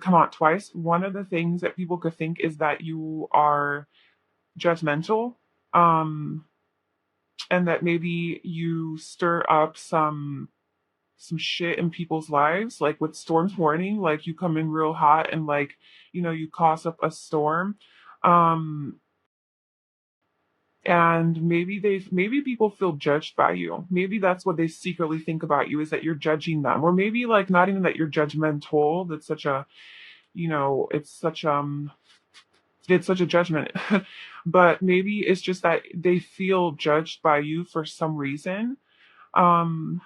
come out twice. One of the things that people could think is that you are judgmental, um, and that maybe you stir up some shit in people's lives, like with storms warning, like you come in real hot and like, you cause up a storm. Um, and maybe people feel judged by you. Maybe that's what they secretly think about you, is that you're judging them. Or maybe like not even that you're judgmental. That's such a, it's such a judgment. But maybe it's just that they feel judged by you for some reason. Um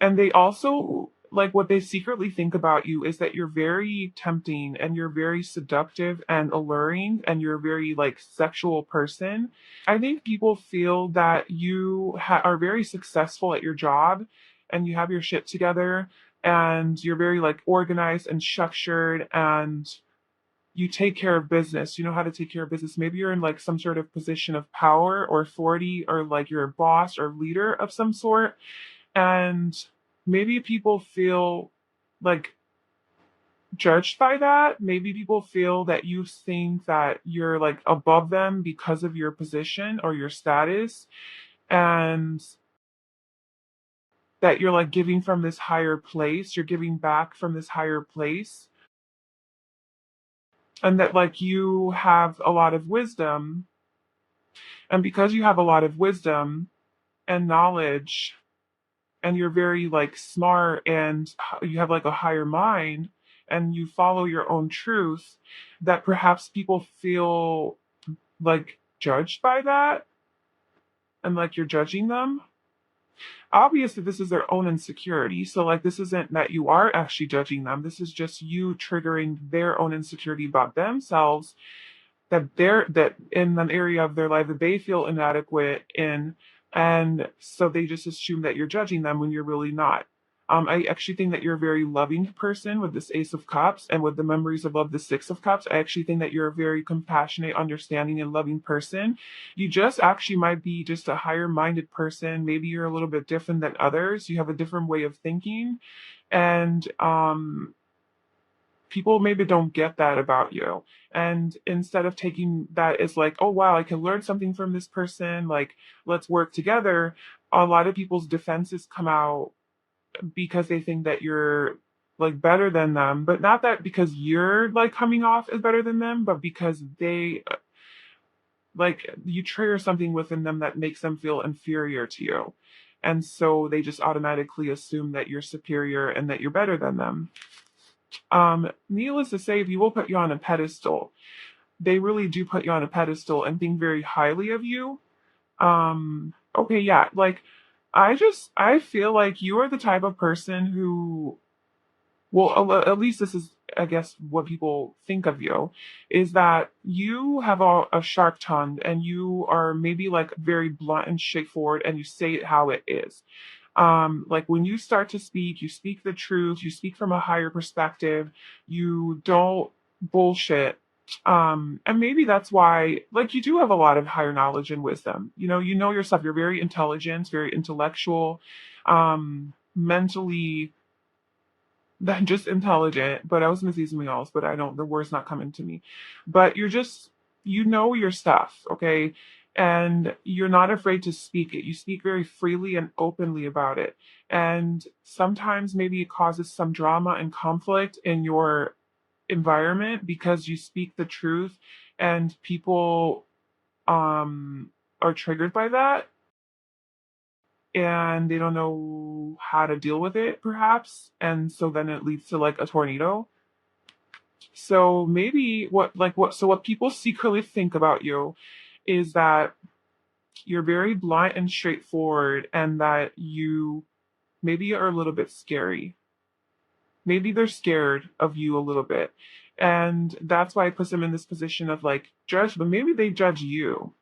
And they also, like, what they secretly think about you is that you're very tempting and you're very seductive and alluring and you're a very, like, sexual person. I think people feel that you are very successful at your job and you have your shit together and you're very, like, organized and structured and you take care of business. You know how to take care of business. Maybe you're in, like, some sort of position of power or authority, or like you're a boss or leader of some sort, and maybe people feel like judged by that. Maybe people feel that you think that you're like above them because of your position or your status, and that you're like giving from this higher place, you're giving back from this higher place, and that like you have a lot of wisdom. And because you have a lot of wisdom and knowledge, and you're very like smart and you have like a higher mind and you follow your own truth, that perhaps people feel like judged by that and like you're judging them. Obviously this is their own insecurity, so like this isn't that you are actually judging them, this is just you triggering their own insecurity about themselves, that in an area of their life that they feel inadequate in, and so they just assume that you're judging them when you're really not. I actually think that you're a very loving person with this Ace of Cups, and with the memories above the Six of Cups. I actually think that you're a very compassionate, understanding, and loving person. You just actually might be just a higher minded person. Maybe you're a little bit different than others. You have a different way of thinking, and people maybe don't get that about you. And instead of taking that as like, oh wow, I can learn something from this person, like let's work together, a lot of people's defenses come out because they think that you're like better than them, but not that because you're like coming off as better than them, but because they like you trigger something within them that makes them feel inferior to you. And so they just automatically assume that you're superior and that you're better than them. Needless to say, people put you on a pedestal. They really do put you on a pedestal and think very highly of you. Okay, yeah, like I feel like you are the type of person who, well, at least this is, I guess, what people think of you, is that you have a sharp tongue and you are maybe like very blunt and straightforward and you say it how it is. Like when you start to speak, you speak the truth, you speak from a higher perspective, you don't bullshit. And maybe that's why, like, you do have a lot of higher knowledge and wisdom. You know yourself, you're very intelligent, very intellectual, mentally, than just intelligent, but I was gonna say something else, but I don't, the word's not coming to me. But you know your stuff, okay? And you're not afraid to speak it. You speak very freely and openly about it. And sometimes maybe it causes some drama and conflict in your environment because you speak the truth and people are triggered by that and they don't know how to deal with it perhaps, and so then it leads to like a tornado. So maybe what people secretly think about you is that you're very blunt and straightforward, and that you maybe are a little bit scary. Maybe they're scared of you a little bit, and that's why it puts them in this position of like judge, but maybe they judge you.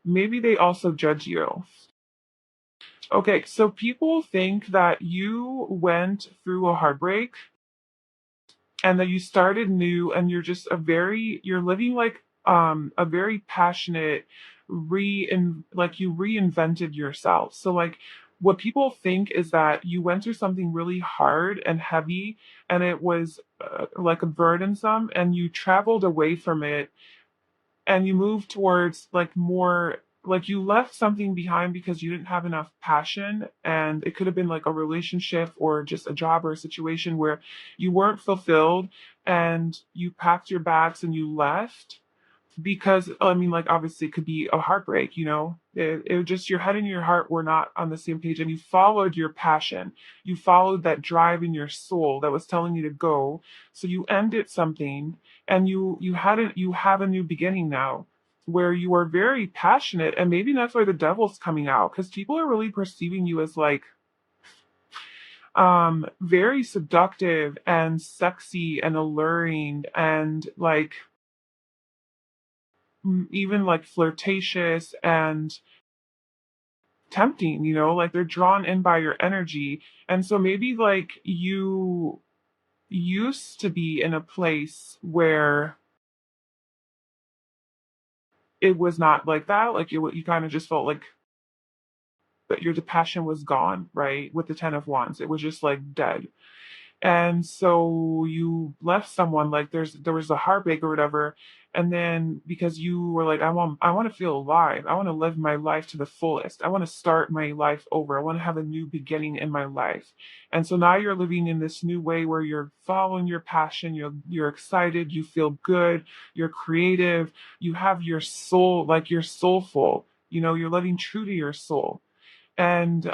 Maybe they also judge you. Okay, so people think that you went through a heartbreak and that you started new, and you're living like a very passionate like you reinvented yourself. So like what people think is that you went through something really hard and heavy, and it was like a burdensome, and you traveled away from it, and you moved towards like more, like you left something behind because you didn't have enough passion, and it could have been like a relationship or just a job or a situation where you weren't fulfilled, and you packed your bags and you left because I mean, like obviously it could be a heartbreak, it just your head and your heart were not on the same page, and you followed your passion, you followed that drive in your soul that was telling you to go. So you ended something, and you have a new beginning now, where you are very passionate, and maybe that's why the devil's coming out, because people are really perceiving you as like very seductive and sexy and alluring, and like even like flirtatious and tempting, like they're drawn in by your energy. And so maybe like you used to be in a place where it was not like that. Like you kind of just felt like that your passion was gone, right? With the 10 of Wands, it was just like dead. And so you left someone, like there was a heartbreak or whatever, and then because you were like, I want to feel alive, I want to live my life to the fullest, I want to start my life over, I want to have a new beginning in my life. And so now you're living in this new way where you're following your passion, you're excited, you feel good, you're creative, you have your soul, like you're soulful, you're living true to your soul. And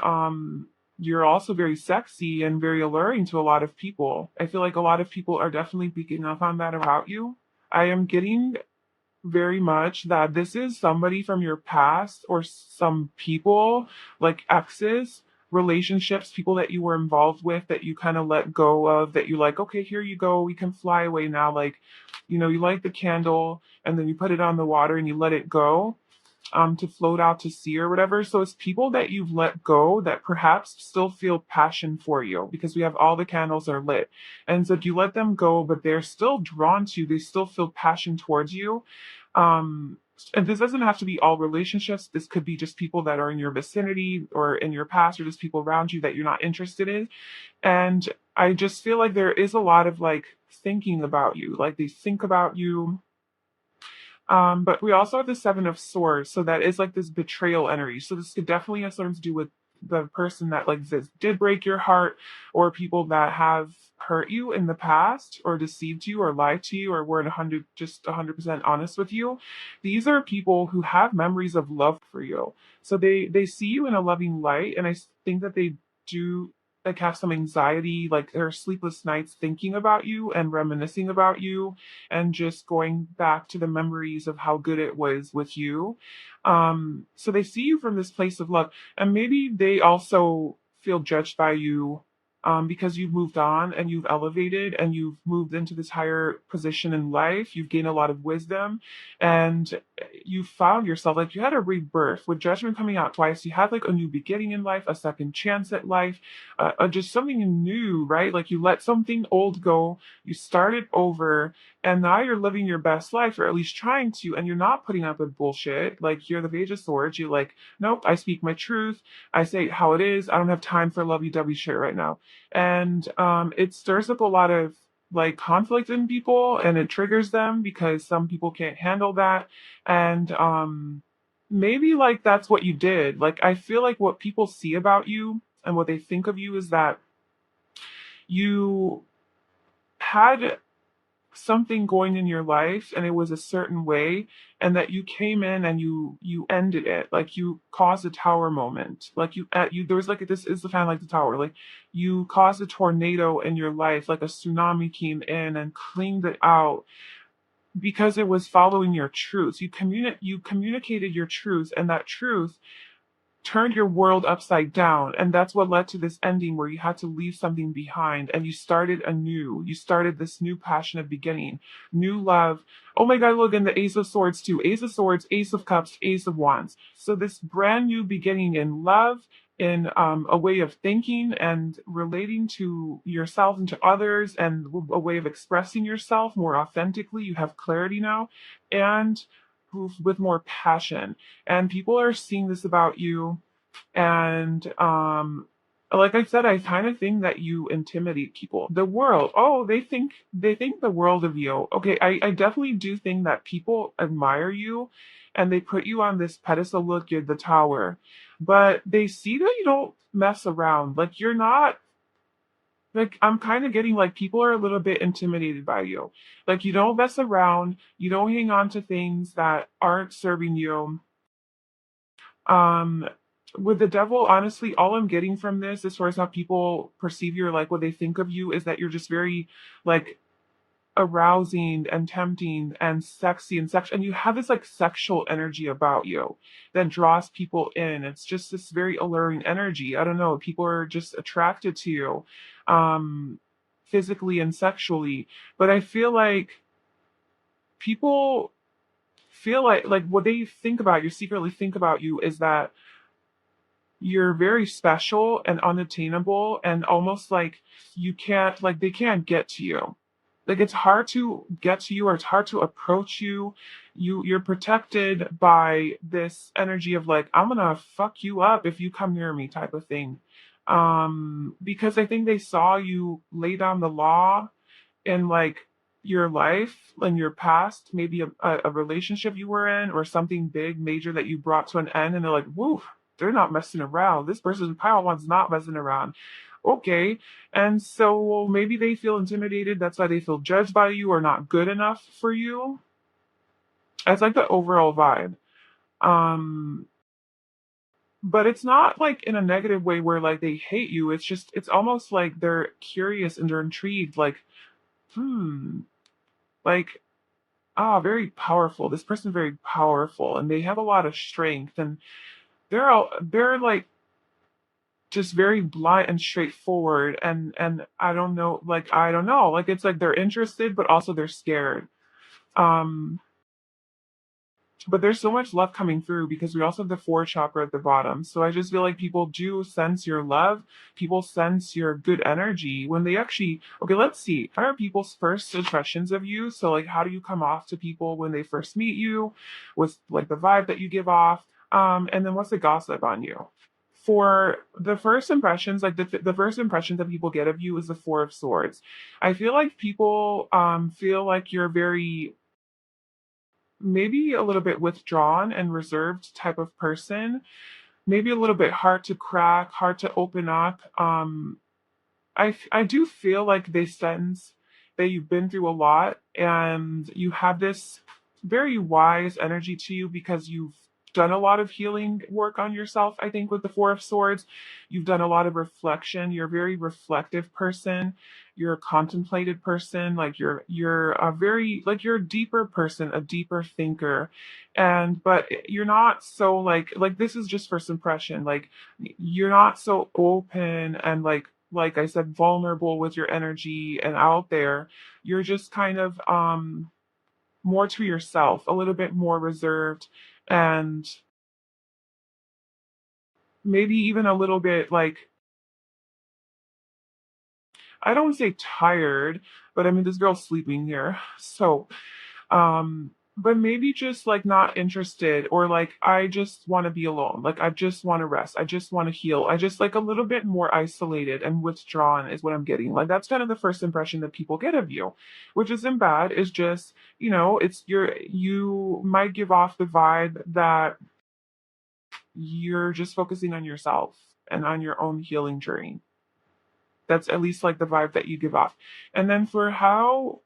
you're also very sexy and very alluring to a lot of people. I feel like a lot of people are definitely picking up on that about you. I am getting very much that this is somebody from your past, or some people like exes, relationships, people that you were involved with that you kind of let go of, that you like, okay, here you go, we can fly away now. Like, you light the candle and then you put it on the water and you let it go, to float out to sea or whatever. So it's people that you've let go that perhaps still feel passion for you, because we have all the candles are lit. And so if you let them go, but they're still drawn to you, they still feel passion towards you. Um, and this doesn't have to be all relationships. This could be just people that are in your vicinity or in your past, or just people around you that you're not interested in. And I just feel like there is a lot of like thinking about you, like they think about you. But we also have the Seven of Swords, so that is like this betrayal energy. So this could definitely have something to do with the person that like this did break your heart, or people that have hurt you in the past, or deceived you, or lied to you, or weren't 100% honest with you. These are people who have memories of love for you. So they see you in a loving light, and I think that they do like have some anxiety, like there are sleepless nights thinking about you and reminiscing about you, and just going back to the memories of how good it was with you. So they see you from this place of love, and maybe they also feel judged by you, because you've moved on and you've elevated and you've moved into this higher position in life. You've gained a lot of wisdom, and you found yourself like you had a rebirth with Judgment coming out twice. You had like a new beginning in life, a second chance at life, just something new, right? Like you let something old go, you started over, and now you're living your best life, or at least trying to, and you're not putting up with bullshit. Like you're the Page of Swords. You're like, nope, I speak my truth. I say it how it is. I don't have time for lovey-dovey shit right now. And it stirs up a lot of like conflict in people, and it triggers them because some people can't handle that. And maybe like that's what you did. Like I feel like what people see about you and what they think of you is that you had something going in your life and it was a certain way, and that you came in and you ended it, like you caused a tower moment, like you there was like this is the fan like the tower, like you caused a tornado in your life, like a tsunami came in and cleaned it out, because it was following your truth. You communicated your truth, and that truth turned your world upside down. And that's what led to this ending where you had to leave something behind and you started anew. You started this new passionate beginning, new love. Oh my God, look, and the Ace of Swords too. Ace of Swords, Ace of Cups, Ace of Wands. So this brand new beginning in love, in a way of thinking and relating to yourself and to others, and a way of expressing yourself more authentically. You have clarity now, and with more passion, and people are seeing this about you. And like I said, I kind of think that you intimidate people. The world, oh, they think the world of you. Okay, I definitely do think that people admire you and they put you on this pedestal, look, you're the tower. But they see that you don't mess around. Like you're not like I'm kind of getting like people are a little bit intimidated by you. Like you don't mess around, you don't hang on to things that aren't serving you. Um, with the devil, honestly, all I'm getting from this, as far as how people perceive you or like what they think of you, is that you're just very like arousing and tempting and sexy and sex, and you have this like sexual energy about you that draws people in. It's just this very alluring energy. I don't know, people are just attracted to you, um, physically and sexually. But I feel like people feel like what they think about you, secretly think about you, is that you're very special and unattainable and almost like you can't like they can't get to you. Like it's hard to get to you or it's hard to approach you. You're protected by this energy of like I'm gonna fuck you up if you come near me type of thing. Because I think they saw you lay down the law in like your life and your past, maybe a relationship you were in or something big, major that you brought to an end, and they're like, woo, they're not messing around. This person, Pile One's not messing around. Okay. And so maybe they feel intimidated. That's why they feel judged by you or not good enough for you. That's like the overall vibe. Um, but it's not like in a negative way where like they hate you. It's just, it's almost like they're curious and they're intrigued. Like, hmm, like very powerful. This person's very powerful and they have a lot of strength and they're like just very blunt and straightforward and I don't know. Like it's like they're interested but also they're scared. Um but there's so much love coming through because we also have the fourth chakra at the bottom. So I just feel like people do sense your love. People sense your good energy when they actually, okay, let's see. What are people's first impressions of you? So like, how do you come off to people when they first meet you? What's like the vibe that you give off? And then what's the gossip on you? For the first impressions, like the first impressions that people get of you is the Four of Swords. I feel like people feel like you're very maybe a little bit withdrawn and reserved type of person, maybe a little bit hard to crack, hard to open up. I do feel like they sense that you've been through a lot and you have this very wise energy to you because you've done a lot of healing work on yourself. I think with the Four of Swords, you've done a lot of reflection. You're a very reflective person. You're a contemplated person. Like you're a very like you're a deeper person, a deeper thinker. And but you're not so like this is just first impression. Like you're not so open and like I said, vulnerable with your energy and out there. You're just kind of more to yourself, a little bit more reserved, and maybe even a little bit like I don't want to say tired, but I mean this girl's sleeping here. So but maybe just like not interested or like I just want to be alone. Like I just want to rest. I just want to heal. I just like a little bit more isolated and withdrawn is what I'm getting. Like that's kind of the first impression that people get of you, which isn't bad. It's just, it's you might give off the vibe that you're just focusing on yourself and on your own healing journey. That's at least like the vibe that you give off. And then for how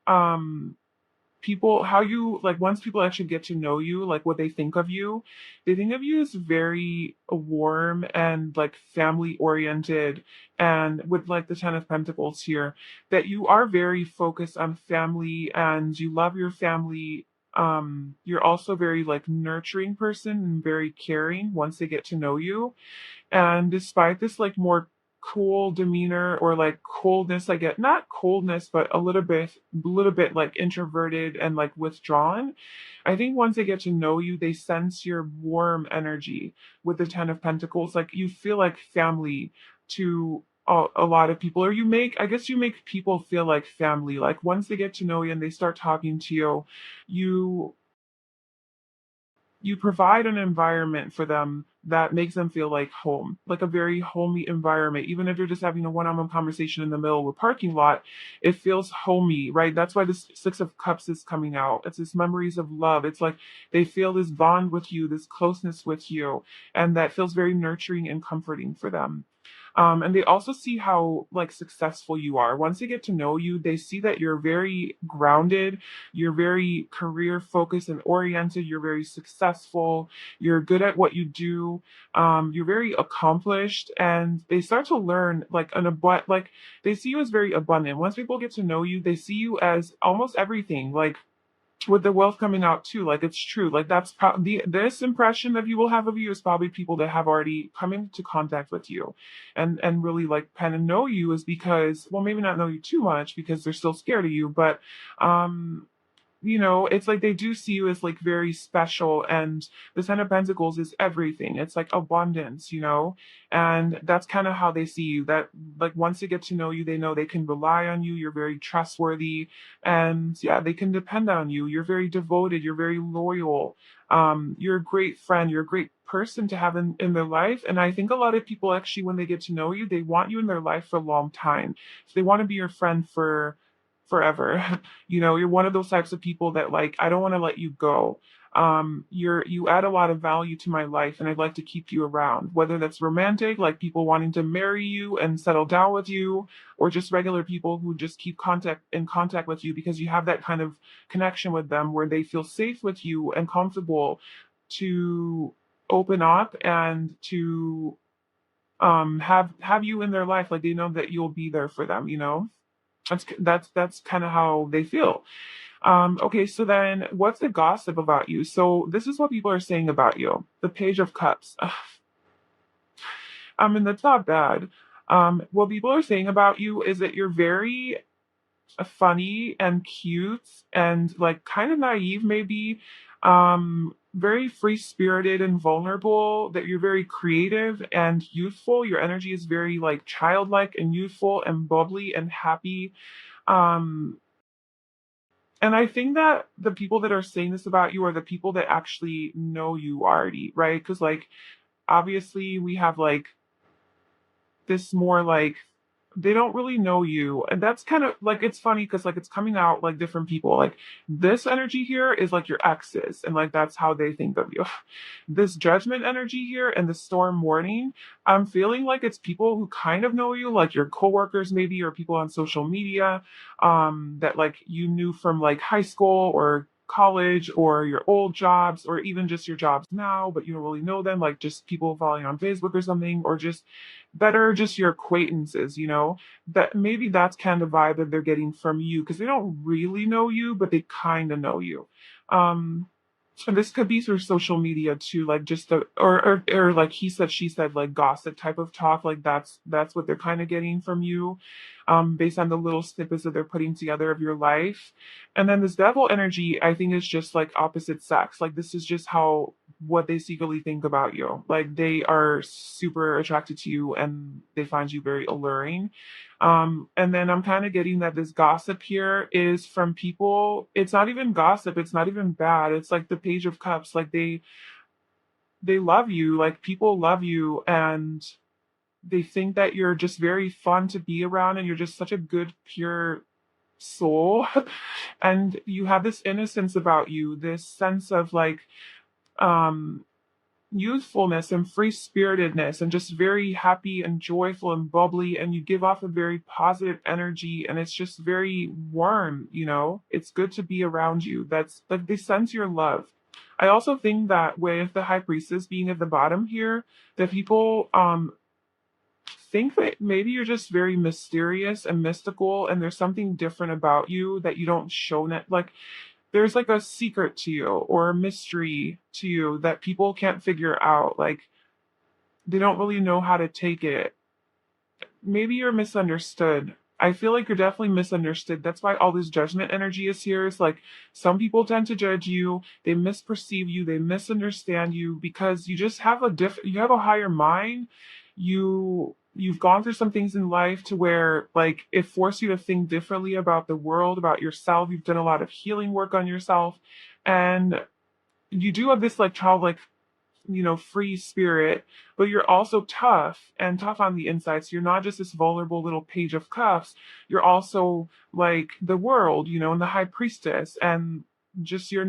you like once people actually get to know you, like what they think of you as very warm and like family oriented, and with like the Ten of Pentacles here, that you are very focused on family and you love your family. You're also very like nurturing person and very caring once they get to know you. And despite this like more cool demeanor or like coldness, I get not coldness, but a little bit like introverted and like withdrawn. I think once they get to know you, they sense your warm energy with the Ten of Pentacles. Like you feel like family to a lot of people, or I guess you make people feel like family. Like once they get to know you and they start talking to you, you you provide an environment for them that makes them feel like home, like a very homey environment. Even if you're just having a one-on-one conversation in the middle of a parking lot, it feels homey, right? That's why this Six of Cups is coming out. It's this memories of love. It's like they feel this bond with you, this closeness with you, and that feels very nurturing and comforting for them. And they also see how like successful you are. Once they get to know you, they see that you're very grounded, you're very career focused and oriented, you're very successful, you're good at what you do, you're very accomplished, and they start to learn like like they see you as very abundant. Once people get to know you, they see you as almost everything. Like with the wealth coming out too, like it's true. Like that's probably this impression that you will have of you is probably people that have already come into contact with you, and really like kind of know you is because, well, maybe not know you too much because they're still scared of you, but um it's like they do see you as like very special, and the Ten of Pentacles is everything. It's like abundance. And that's kind of how they see you. That like once they get to know you, they know they can rely on you. You're very trustworthy, and yeah, they can depend on you. You're very devoted. You're very loyal. You're a great friend. You're a great person to have in their life. And I think a lot of people actually, when they get to know you, they want you in their life for a long time. So they want to be your friend for forever. You're one of those types of people that like, I don't want to let you go. You add a lot of value to my life, and I'd like to keep you around, whether that's romantic, like people wanting to marry you and settle down with you, or just regular people who just keep in contact with you because you have that kind of connection with them where they feel safe with you and comfortable to open up and to have you in their life. Like they know that you'll be there for them. That's kind of how they feel. Okay, so then what's the gossip about you? So this is what people are saying about you. The Page of Cups. I mean, that's not bad. What people are saying about you is that you're very funny and cute and like kind of naive, maybe. Very free spirited and vulnerable, that you're very creative and youthful. Your energy is very like childlike and youthful and bubbly and happy. Um, and I think that the people that are saying this about you are the people that actually know you already, right? Because, like, obviously, we have like this more like they don't really know you, and that's kind of like it's funny because like it's coming out like different people. Like this energy here is like your exes, and like that's how they think of you. This judgment energy here and the storm warning, I'm feeling like it's people who kind of know you, like your coworkers maybe, or people on social media, that like you knew from like high school or college or your old jobs or even just your jobs now, but you don't really know them, like just people following on Facebook or something, or just better just your acquaintances. That maybe that's kind of vibe that they're getting from you because they don't really know you, but they kind of know you. um and this could be through social media too, like just the or like he said, she said, like gossip type of talk. Like that's what they're kind of getting from you, based on the little snippets that they're putting together of your life. And then this devil energy, I think, is just like opposite sex. Like this is just how what they secretly think about you. Like they are super attracted to you and they find you very alluring. And then I'm kind of getting that this gossip here is from people. It's not even gossip. It's not even bad. It's like the Page of Cups. Like they love you. Like people love you, and they think that you're just very fun to be around, and you're just such a good, pure soul. And you have this innocence about you, this sense of like um youthfulness and free spiritedness, and just very happy and joyful and bubbly, and you give off a very positive energy, and it's just very warm. It's good to be around you. That's like they sense your love. I also think that with the High Priestess being at the bottom here, that people think that maybe you're just very mysterious and mystical, and there's something different about you that you don't show net. Like there's like a secret to you or a mystery to you that people can't figure out. Like they don't really know how to take it. Maybe you're misunderstood. I feel like you're definitely misunderstood. That's why all this judgment energy is here. It's like some people tend to judge you, they misperceive you, they misunderstand you because you just have you have a higher mind. You've gone through some things in life to where like it forced you to think differently about the world, about yourself. You've done a lot of healing work on yourself. And you do have this like childlike, free spirit, but you're also tough and tough on the inside. So you're not just this vulnerable little page of cups. You're also like the world, and the high priestess, and just you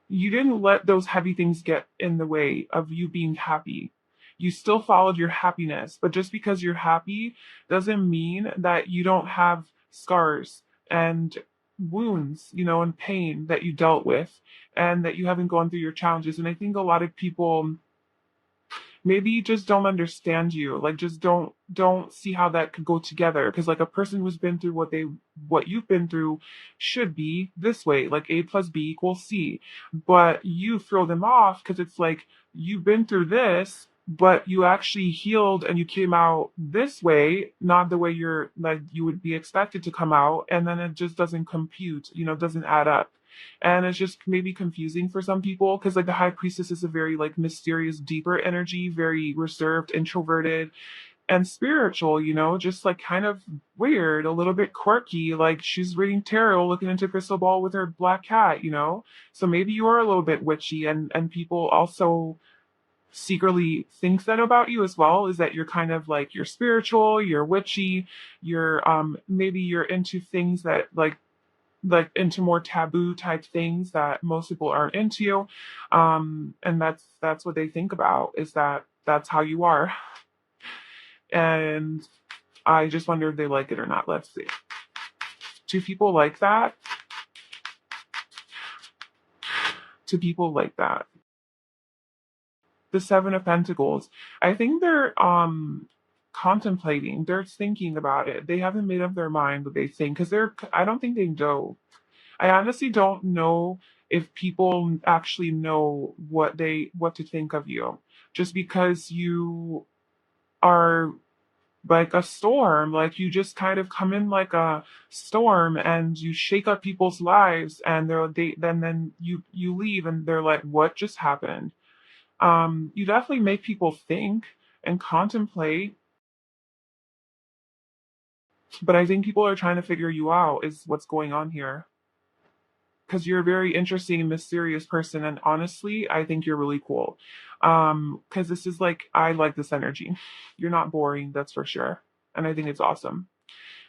didn't let those heavy things get in the way of you being happy. You still followed your happiness, but just because you're happy doesn't mean that you don't have scars and wounds, and pain that you dealt with and that you haven't gone through your challenges. And I think a lot of people maybe just don't understand you, like just don't see how that could go together, because like a person who's been through what you've been through should be this way, like A plus B equals C, but you throw them off because it's like you've been through this, but you actually healed and you came out this way, not the way you're like you would be expected to come out, and then it just doesn't compute, doesn't add up. And it's just maybe confusing for some people because like the high priestess is a very like mysterious, deeper energy, very reserved, introverted, and spiritual, just like kind of weird, a little bit quirky. Like she's reading tarot, looking into crystal ball with her black cat. So maybe you are a little bit witchy, and people also secretly think that about you as well, is that you're kind of like you're spiritual, you're witchy, you're maybe you're into things that like into more taboo type things that most people aren't into, and that's what they think about, is that that's how you are. And I just wonder if they like it or not. Let's see, do people like that? Do people like that? The Seven of Pentacles, I think they're contemplating, they're thinking about it, they haven't made up their mind what they think, because I don't think they know. I honestly don't know if people actually know what to think of you, just because you are like a storm, like you just kind of come in like a storm and you shake up people's lives, and then you leave and they're like, what just happened? You definitely make people think and contemplate, but I think people are trying to figure you out, is what's going on here, because you're a very interesting and mysterious person, and honestly I think you're really cool. Because this is like, I like this energy. You're not boring, that's for sure, and I think it's awesome.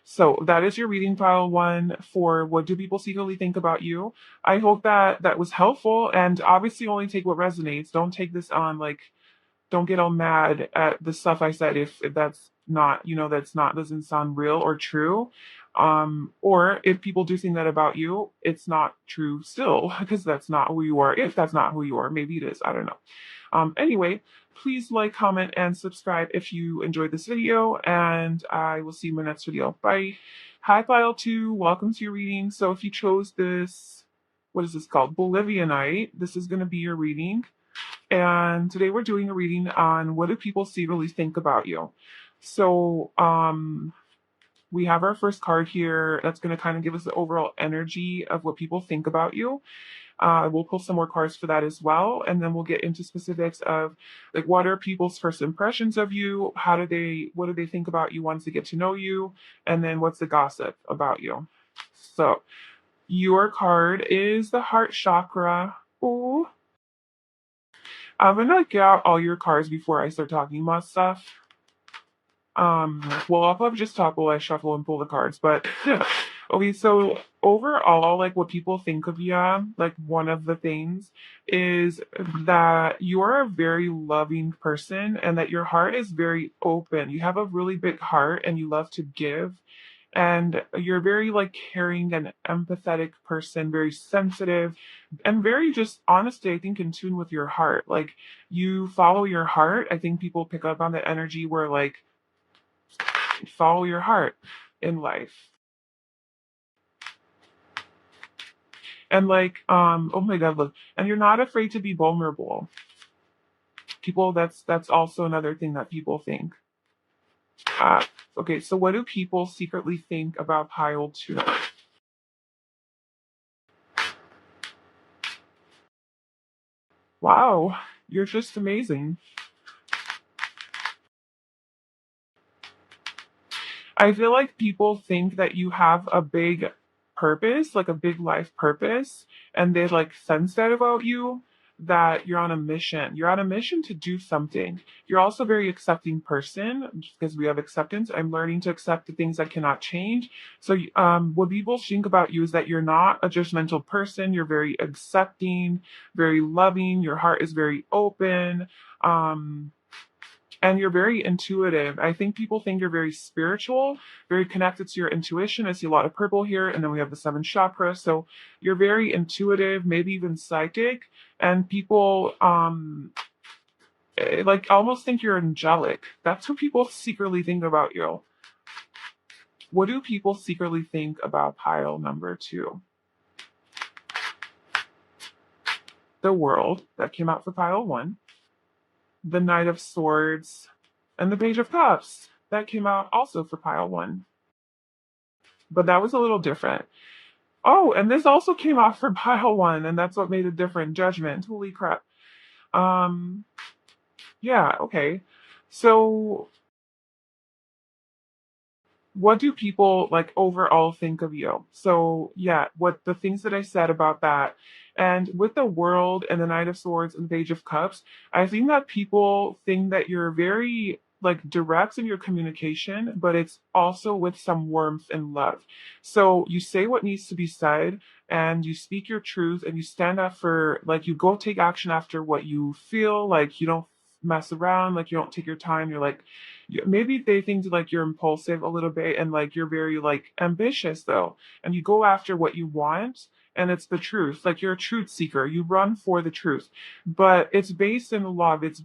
So that is your reading, file one, for what do people secretly think about you. I hope that that was helpful, and obviously only take what resonates. Don't take this on like, don't get all mad at the stuff I said if that's not, that's not, doesn't sound real or true. Or if people do think that about you, it's not true still, because that's not who you are. If that's not who you are, maybe it is. I don't know. Anyway, please like, comment, and subscribe if you enjoyed this video, and I will see you in my next video. Bye. Hi, file two. Welcome to your reading. So if you chose this, what is this called? Bolivianite. This is going to be your reading. And today we're doing a reading on what do people secretly think about you. So we have our first card here that's going to kind of give us the overall energy of what people think about you. We'll pull some more cards for that as well, and then we'll get into specifics of like what are people's first impressions of you, what do they think about you once they get to know you, and then what's the gossip about you. So your card is the heart chakra. Ooh. I'm gonna get out all your cards before I start talking about stuff. Well, I'll probably just talk while I shuffle and pull the cards, but okay, so overall, like what people think of you, like one of the things is that you are a very loving person and that your heart is very open. You have a really big heart and you love to give. And you're very like caring and empathetic person, very sensitive, and very just honestly, I think in tune with your heart. Like you follow your heart. I think people pick up on the energy where like follow your heart in life. And like, oh my god, look, and you're not afraid to be vulnerable. People, that's also another thing that people think. Uh, okay, so what do people secretly think about pile two? Wow, you're just amazing. I feel like people think that you have a big purpose, like a big life purpose, and they like sense that about you, that you're on a mission. You're on a mission to do something. You're also a very accepting person because we have acceptance. I'm learning to accept the things I cannot change. So, what people think about you is that you're not a judgmental person. You're very accepting, very loving. Your heart is very open. Um, and you're very intuitive. I think people think you're very spiritual, very connected to your intuition. I see a lot of purple here, and then we have the seven chakras. So you're very intuitive, maybe even psychic, and people like almost think you're angelic. That's what people secretly think about you. What do people secretly think about pile number 2? The World, that came out for pile 1. The Knight of Swords, and the Page of Cups, that came out also for pile 1. But that was a little different. Oh, and this also came out for pile 1, and that's what made it different. Judgment. Holy crap. Um, yeah, okay. So what do people like overall think of you? So yeah, what the things that I said about that. And with the World and the Knight of Swords and the Page of Cups, I think that people think that you're very like direct in your communication, but it's also with some warmth and love. So you say what needs to be said, and you speak your truth, and you stand up for, like, you go take action after what you feel. Like, you don't mess around, like you don't take your time. You're like, maybe they think like you're impulsive a little bit, and like you're very like ambitious though, and you go after what you want, and it's the truth. Like, you're a truth seeker, you run for the truth, but it's based in love. It's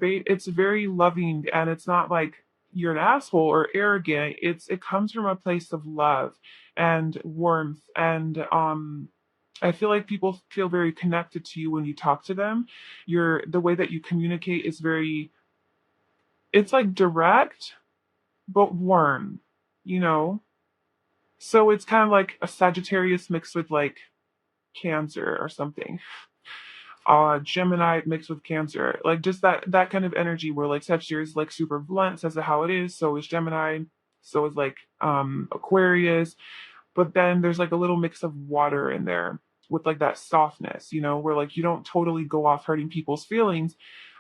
very loving, and it's not like you're an asshole or arrogant. It comes from a place of love and warmth, and I feel like people feel very connected to you when you talk to them. The way that you communicate is very, it's like direct but warm, you know? So it's kind of like a Sagittarius mixed with like Cancer or something. Gemini mixed with Cancer. Like just that kind of energy where like Sagittarius is like super blunt, says it how it is, so is Gemini, so is like Aquarius. But then there's like a little mix of water in there with like that softness, where like you don't totally go off hurting people's feelings,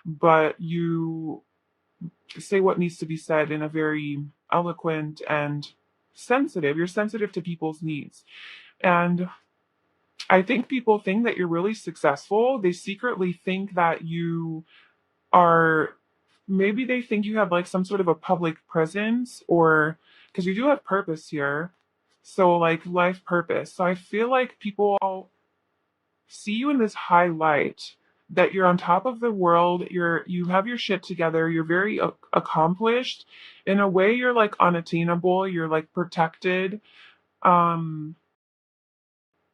but you say what needs to be said in a very eloquent and sensitive. You're sensitive to people's needs. And I think people think that you're really successful. They secretly think that you are, maybe they think you have like some sort of a public presence, or because you do have purpose here. So, like, life purpose. So, I feel like people all see you in this high light, that you're on top of the world. You have your shit together. You're very accomplished. In a way, you're like unattainable. You're like protected. Um,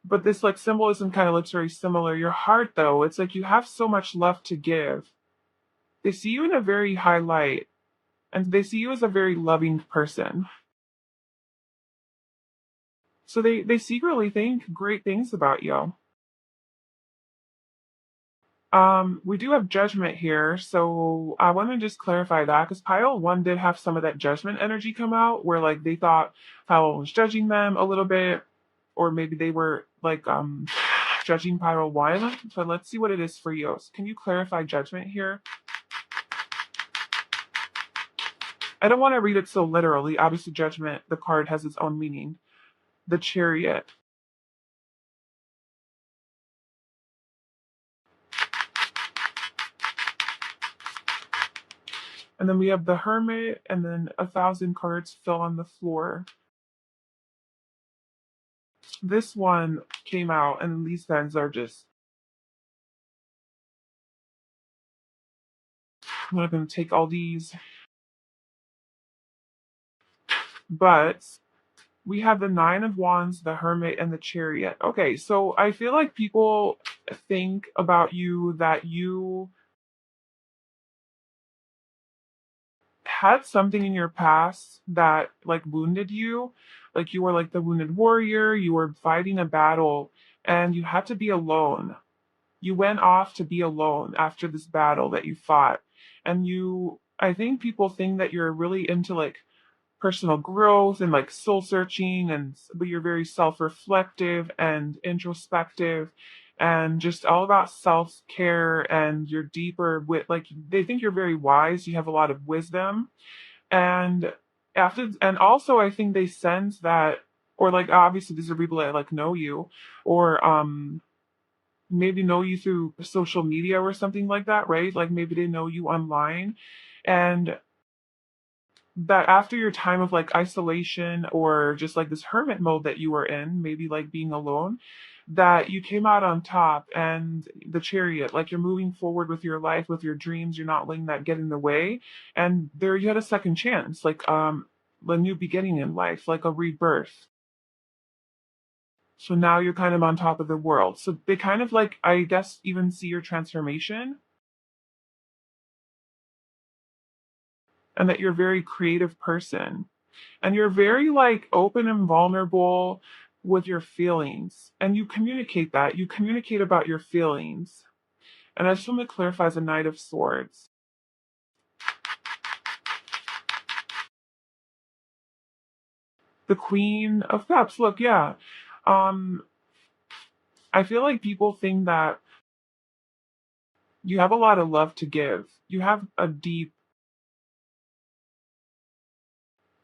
but this like symbolism kind of looks very similar. Your heart, though, it's like you have so much love to give. They see you in a very high light, and they see you as a very loving person. So they secretly think great things about you. We do have judgment here, so I want to just clarify that because pile 1 did have some of that judgment energy come out, where like they thought pile 1 was judging them a little bit, or maybe they were like judging pile 1. So let's see what it is for you. So can you clarify judgment here? I don't want to read it so literally. Obviously, judgment, the card has its own meaning. The Chariot. And then we have the Hermit, and then 1,000 cards fell on the floor. This one came out, and these fans are just. I'm not going to take all these. But we have the Nine of Wands, the Hermit, and the Chariot. Okay, so I feel like people think about you that you had something in your past that like wounded you. Like you were like the wounded warrior, you were fighting a battle, and you had to be alone. You went off to be alone after this battle that you fought. And I think people think that you're really into like personal growth and like soul searching, and but you're very self-reflective and introspective and just all about self-care, and you're deeper with like they think you're very wise, you have a lot of wisdom. And and also I think they sense that, or like obviously these are people that like know you, or maybe know you through social media or something like that, right? Like maybe they know you online. And that after your time of like isolation or just like this hermit mode that you were in, maybe like being alone, that you came out on top, and the chariot, like you're moving forward with your life, with your dreams, you're not letting that get in the way. And there you had a second chance, like a new beginning in life, like a rebirth. So now you're kind of on top of the world. So they kind of like, I guess, even see your transformation, and that you're a very creative person. And you're very like open and vulnerable with your feelings. And you communicate that. You communicate about your feelings. And I just want to clarify as a Knight of Swords. The Queen of Cups. Look, yeah. Um, I feel like people think that you have a lot of love to give. You have a deep,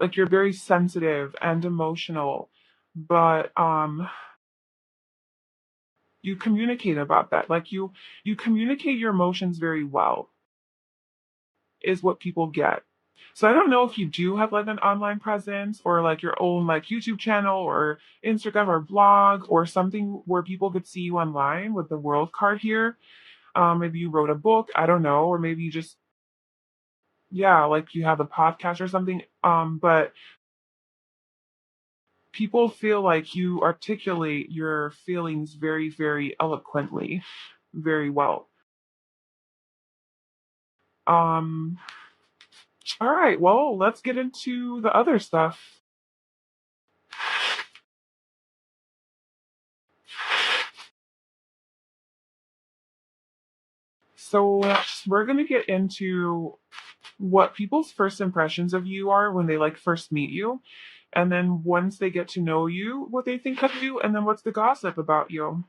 like you're very sensitive and emotional, but you communicate about that. Like you communicate your emotions very well, is what people get. So I don't know if you do have like an online presence or like your own like YouTube channel or Instagram or blog or something where people could see you online with the world card here. Maybe you wrote a book, I don't know, or maybe you just, yeah, like you have a podcast or something. But people feel like you articulate your feelings very, very eloquently, very well. Um, all right, well, let's get into the other stuff. So we're gonna get into what people's first impressions of you are when they like first meet you, and then once they get to know you, what they think of you, and then what's the gossip about you.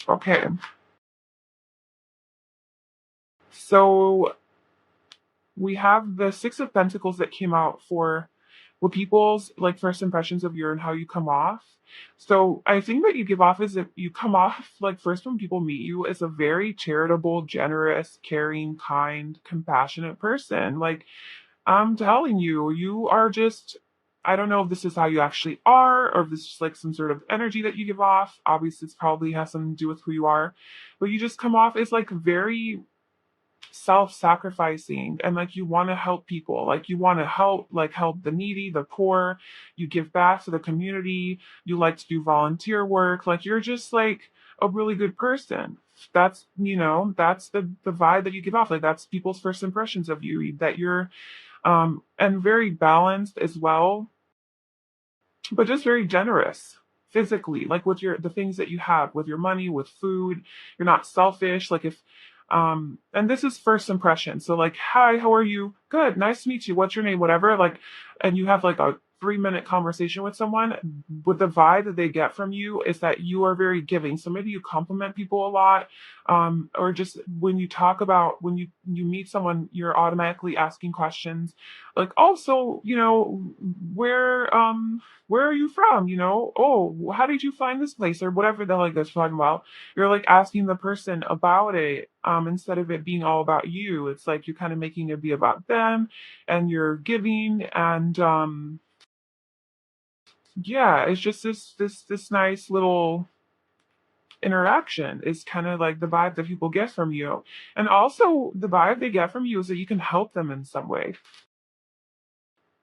Okay, so we have the Six of Pentacles that came out for what people's like first impressions of you and how you come off. So I think that you give off is, if you come off like first when people meet you, as a very charitable, generous, caring, kind, compassionate person. Like I'm telling you, you are just, I don't know if this is how you actually are or if this is just like some sort of energy that you give off. Obviously, it's probably has something to do with who you are, but you just come off as like very self-sacrificing, and like you want to help people, like you want to help the needy, the poor. You give back to the community, you like to do volunteer work, like you're just like a really good person. That's, that's the vibe that you give off. Like that's people's first impressions of you, that you're and very balanced as well, but just very generous physically, like with your the things that you have, with your money, with food. You're not selfish. Like if and this is first impression. So like, hi, how are you? Good, nice to meet you. What's your name? Whatever. Like, and you have like a 3-minute conversation with someone, with the vibe that they get from you is that you are very giving. So maybe you compliment people a lot, or just when you talk about when you meet someone, you're automatically asking questions, like, also, where are you from? Oh, how did you find this place or whatever the like that's talking about. You're like asking the person about it, instead of it being all about you. It's like you're kind of making it be about them, and you're giving, and yeah, it's just this nice little interaction is kind of like the vibe that people get from you. And also the vibe they get from you is that you can help them in some way.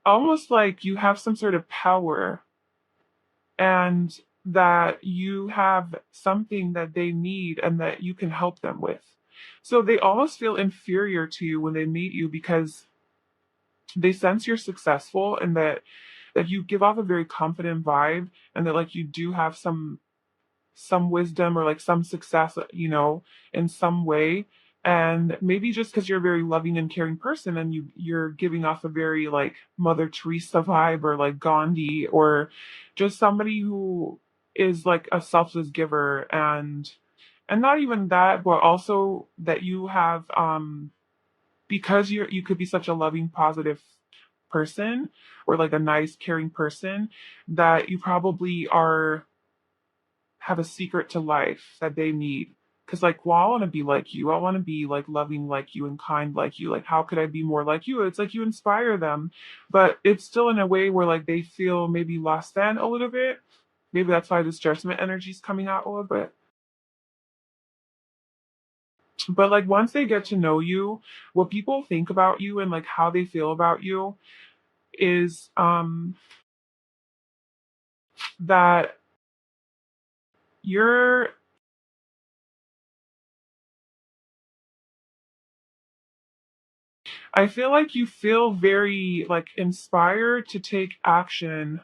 Almost like you have some sort of power, and that you have something that they need and that you can help them with. So they almost feel inferior to you when they meet you, because they sense you're successful, and that you give off a very confident vibe, and that like you do have some wisdom or like some success, in some way. And maybe just because you're a very loving and caring person, and you're giving off a very like Mother Teresa vibe, or like Gandhi, or just somebody who is like a selfless giver. And not even that, but also that you have, because you could be such a loving, positive person, or like a nice, caring person, that you probably are have a secret to life that they need. Because, like, well, I want to be like you. I want to be like loving like you and kind like you. Like, how could I be more like you? It's like you inspire them, but it's still in a way where like they feel maybe less than a little bit. Maybe that's why this judgment energy is coming out a little bit. But like once they get to know you, what people think about you and like how they feel about you is that you're I feel like you feel very like inspired to take action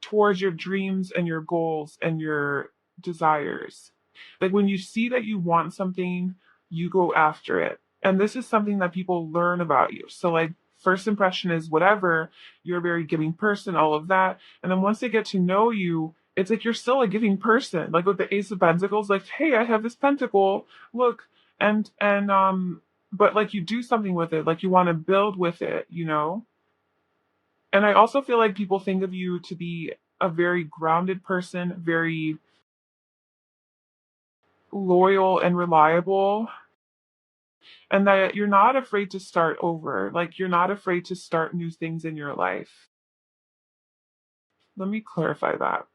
towards your dreams and your goals and your desires. Like when you see that you want something, you go after it. And this is something that people learn about you. So like first impression is whatever, you're a very giving person, all of that. And then once they get to know you, it's like you're still a giving person. Like with the Ace of Pentacles, like, hey, I have this pentacle, look, and but like you do something with it, like you want to build with it. And I also feel like people think of you to be a very grounded person, very loyal and reliable, and that you're not afraid to start over. Like, you're not afraid to start new things in your life. Let me clarify that.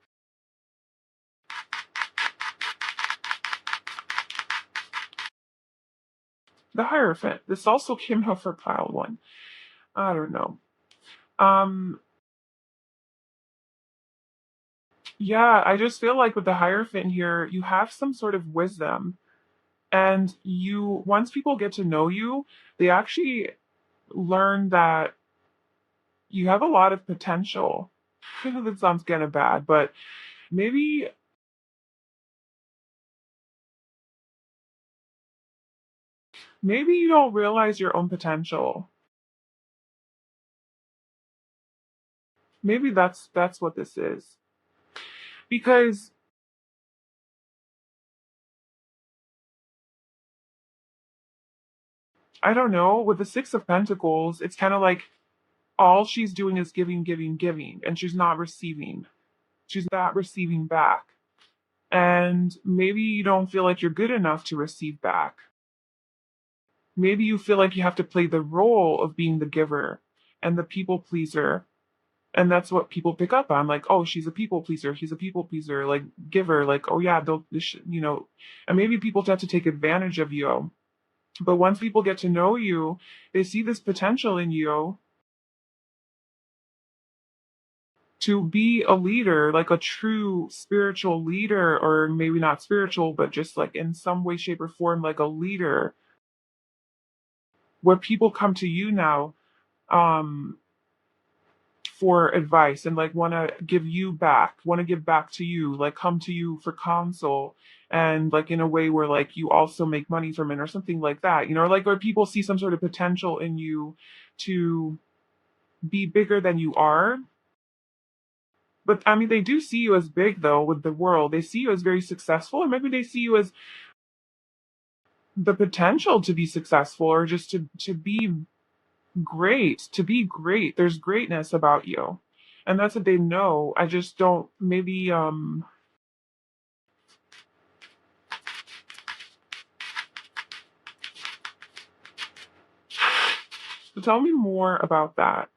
The Hierophant. This also came out for pile one. I don't know. Um, yeah, I just feel like with the Hierophant here, you have some sort of wisdom. And once people get to know you, they actually learn that you have a lot of potential. That sounds kind of bad, but maybe maybe you don't realize your own potential. Maybe that's what this is. Because I don't know, with the 6 of Pentacles, it's kind of like all she's doing is giving, giving, giving, and she's not receiving. She's not receiving back. And maybe you don't feel like you're good enough to receive back. Maybe you feel like you have to play the role of being the giver and the people pleaser. And that's what people pick up on. Like, oh, she's a people pleaser. He's a people pleaser. Like, giver. Like, oh, yeah, and maybe people have to take advantage of you. But once people get to know you, they see this potential in you to be a leader, like a true spiritual leader, or maybe not spiritual, but just like in some way, shape, or form, like a leader, where people come to you now, um, for advice, and like want to give you back, want to give back to you, like come to you for counsel, and like in a way where like you also make money from it or something like that, like where people see some sort of potential in you to be bigger than you are. But I mean, they do see you as big though with the world. They see you as very successful, and maybe they see you as the potential to be successful, or just to be great, to be great. There's greatness about you. And that's what they know. I just don't maybe so tell me more about that.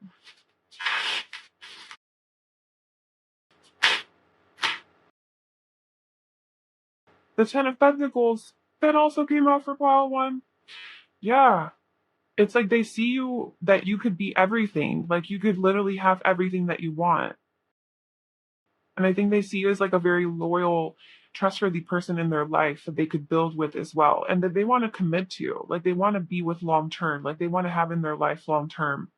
The Ten of Pentacles, that also came out for pile one. Yeah. It's like they see you that you could be everything. Like you could literally have everything that you want. And I think they see you as like a very loyal, trustworthy person in their life that they could build with as well. And that they want to commit to. Like they want to be with long term. Like they want to have in their life long term.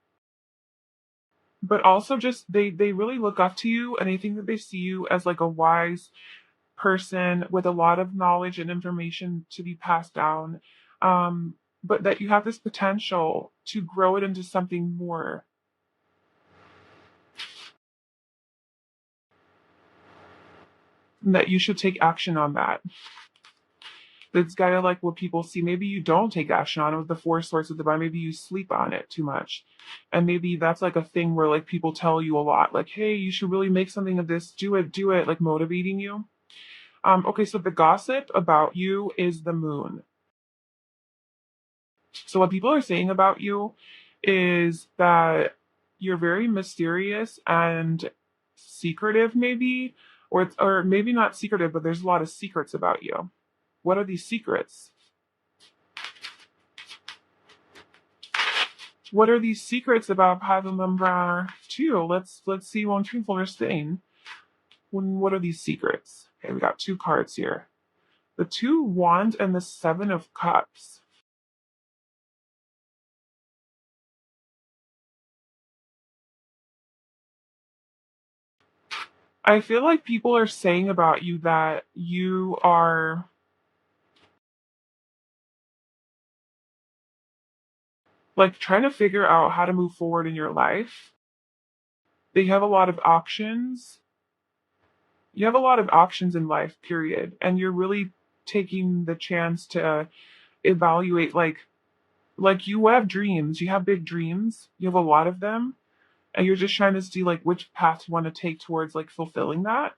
but also just they really look up to you, and I think that they see you as like a wise person with a lot of knowledge and information to be passed down. Um, but that you have this potential to grow it into something more, and that you should take action on that. It's kind of like what people see. Maybe you don't take action on it with the four swords of the mind. Maybe you sleep on it too much. And maybe that's like a thing where like people tell you a lot, like, hey, you should really make something of this, do it, like motivating you. Okay, so the gossip about you is the moon. So what people are saying about you is that you're very mysterious and secretive, maybe, or maybe not secretive, but there's a lot of secrets about you. What are these secrets? What are these secrets about pile number two? Let's see one truthful thing. What are these secrets? Okay, we got two cards here. The two wands and the seven of cups. I feel like people are saying about you that you are like trying to figure out how to move forward in your life. They have a lot of options. You have a lot of options in life, period. And you're really taking the chance to evaluate like you have dreams, you have big dreams, you have a lot of them, and you're just trying to see like which path you want to take towards like fulfilling that.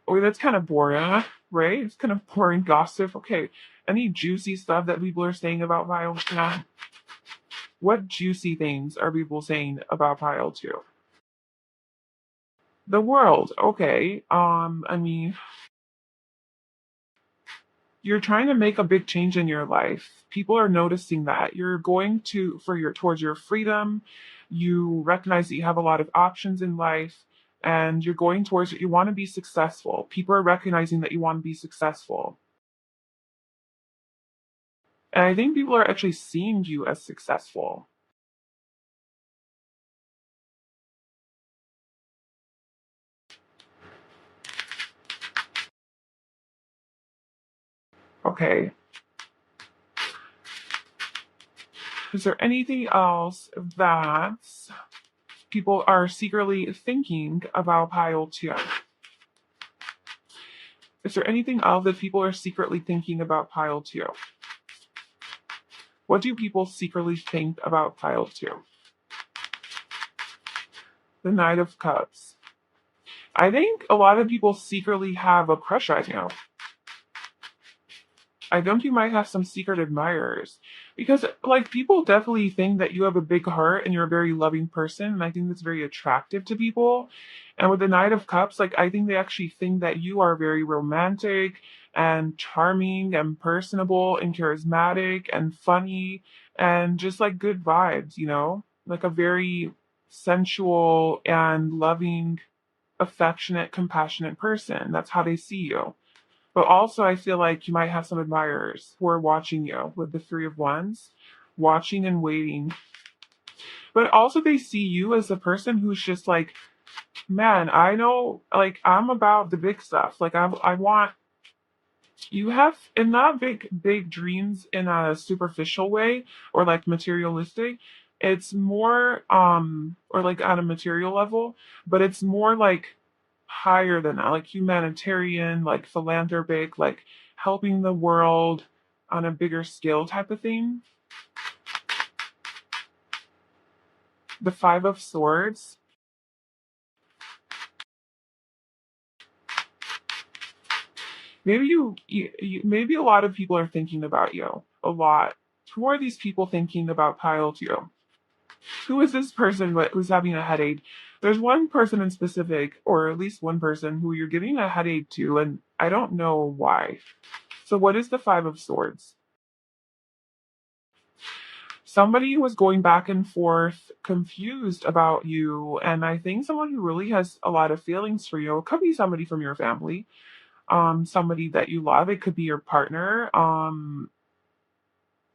Or that's kind of boring, right? It's kind of boring gossip. Okay. Any juicy stuff that people are saying about Pile 2? What juicy things are people saying about Pile 2? The world. Okay. I mean, you're trying to make a big change in your life. People are noticing that. You're going to for your towards your freedom. You recognize that you have a lot of options in life, and you're going towards it. You want to be successful. People are recognizing that you want to be successful. And I think people are actually seeing you as successful. Okay. Is there anything else that people are secretly thinking about pile two? Is there anything else that people are secretly thinking about pile two? What do people secretly think about pile two? The Knight of Cups. I think a lot of people secretly have a crush on you. I think you might have some secret admirers because, like, people definitely think that you have a big heart and you're a very loving person, and I think that's very attractive to people. And with the Knight of Cups, like, I think they actually think that you are very romantic and charming and personable and charismatic and funny and just like good vibes, like a very sensual and loving, affectionate, compassionate person. That's how they see you. But also, I feel like you might have some admirers who are watching you with the Three of Wands, watching and waiting. But also, they see you as a person who's just like, man, I know, like, I'm about the big stuff. Like, I want, you have, and not big dreams in a superficial way or like materialistic. It's more, or like at a material level, but it's more like higher than that, like humanitarian, like philanthropic, like helping the world on a bigger scale type of thing. The Five of Swords. Maybe maybe a lot of people are thinking about you a lot. Who are these people thinking about pile two? Who is this person who's having a headache? There's one person in specific, or at least one person who you're giving a headache to, and I don't know why. So what is the Five of Swords? Somebody was going back and forth, confused about you, and I think someone who really has a lot of feelings for you. It could be somebody from your family, somebody that you love. It could be your partner,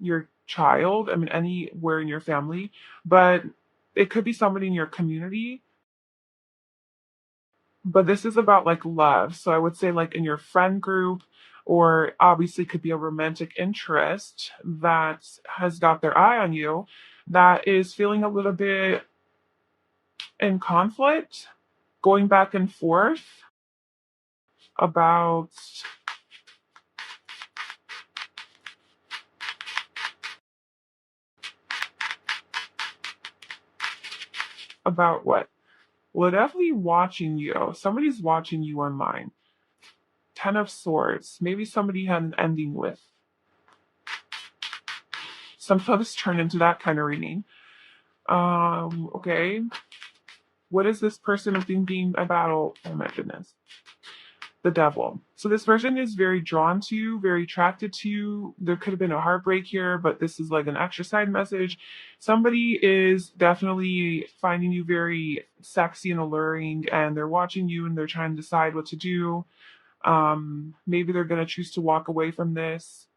your child, I mean, anywhere in your family, but it could be somebody in your community. But this is about like love. So I would say like in your friend group, or obviously could be a romantic interest that has got their eye on you, that is feeling a little bit in conflict, going back and forth about what? Well, definitely watching you. Somebody's watching you online. Ten of Swords. Maybe somebody had an ending with. Sometimes turn into that kind of reading. Okay. What is this person thinking about? Oh my goodness. The devil. So this person is very drawn to you, very attracted to you. There could have been a heartbreak here, but this is like an extra side message. Somebody is definitely finding you very sexy and alluring, and they're watching you and they're trying to decide what to do. Maybe they're going to choose to walk away from this.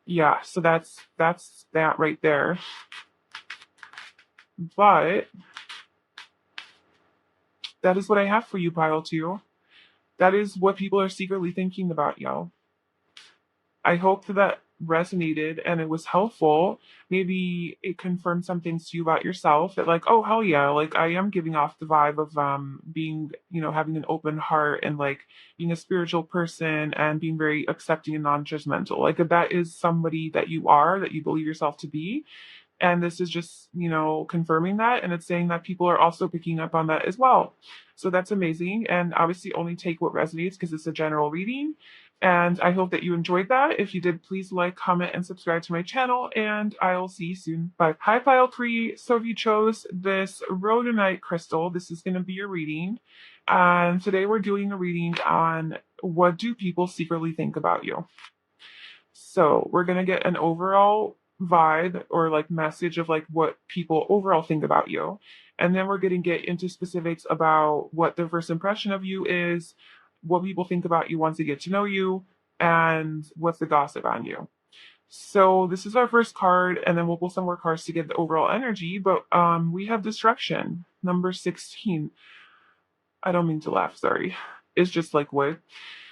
Yeah, so that's that right there. But that is what I have for you, Pile 2. That is what people are secretly thinking about you. I hope that resonated and it was helpful. Maybe it confirmed some things to you about yourself that like, oh hell yeah, like I am giving off the vibe of being, having an open heart and like being a spiritual person and being very accepting and non-judgmental. Like if that is somebody that you are, that you believe yourself to be, and this is just, confirming that. And it's saying that people are also picking up on that as well. So that's amazing. And obviously, only take what resonates because it's a general reading. And I hope that you enjoyed that. If you did, please like, comment, and subscribe to my channel. And I'll see you soon. Bye. Hi, Pile 3. So if you chose this rhodonite crystal, this is going to be your reading. And today we're doing a reading on what do people secretly think about you. So we're going to get an overall vibe or like message of like what people overall think about you. And then we're going to get into specifics about what their first impression of you is, what people think about you once they get to know you, and what's the gossip on you. So this is our first card, and then we'll pull some more cards to get the overall energy. But we have destruction, number 16. I don't mean to laugh, sorry. It's just like wood.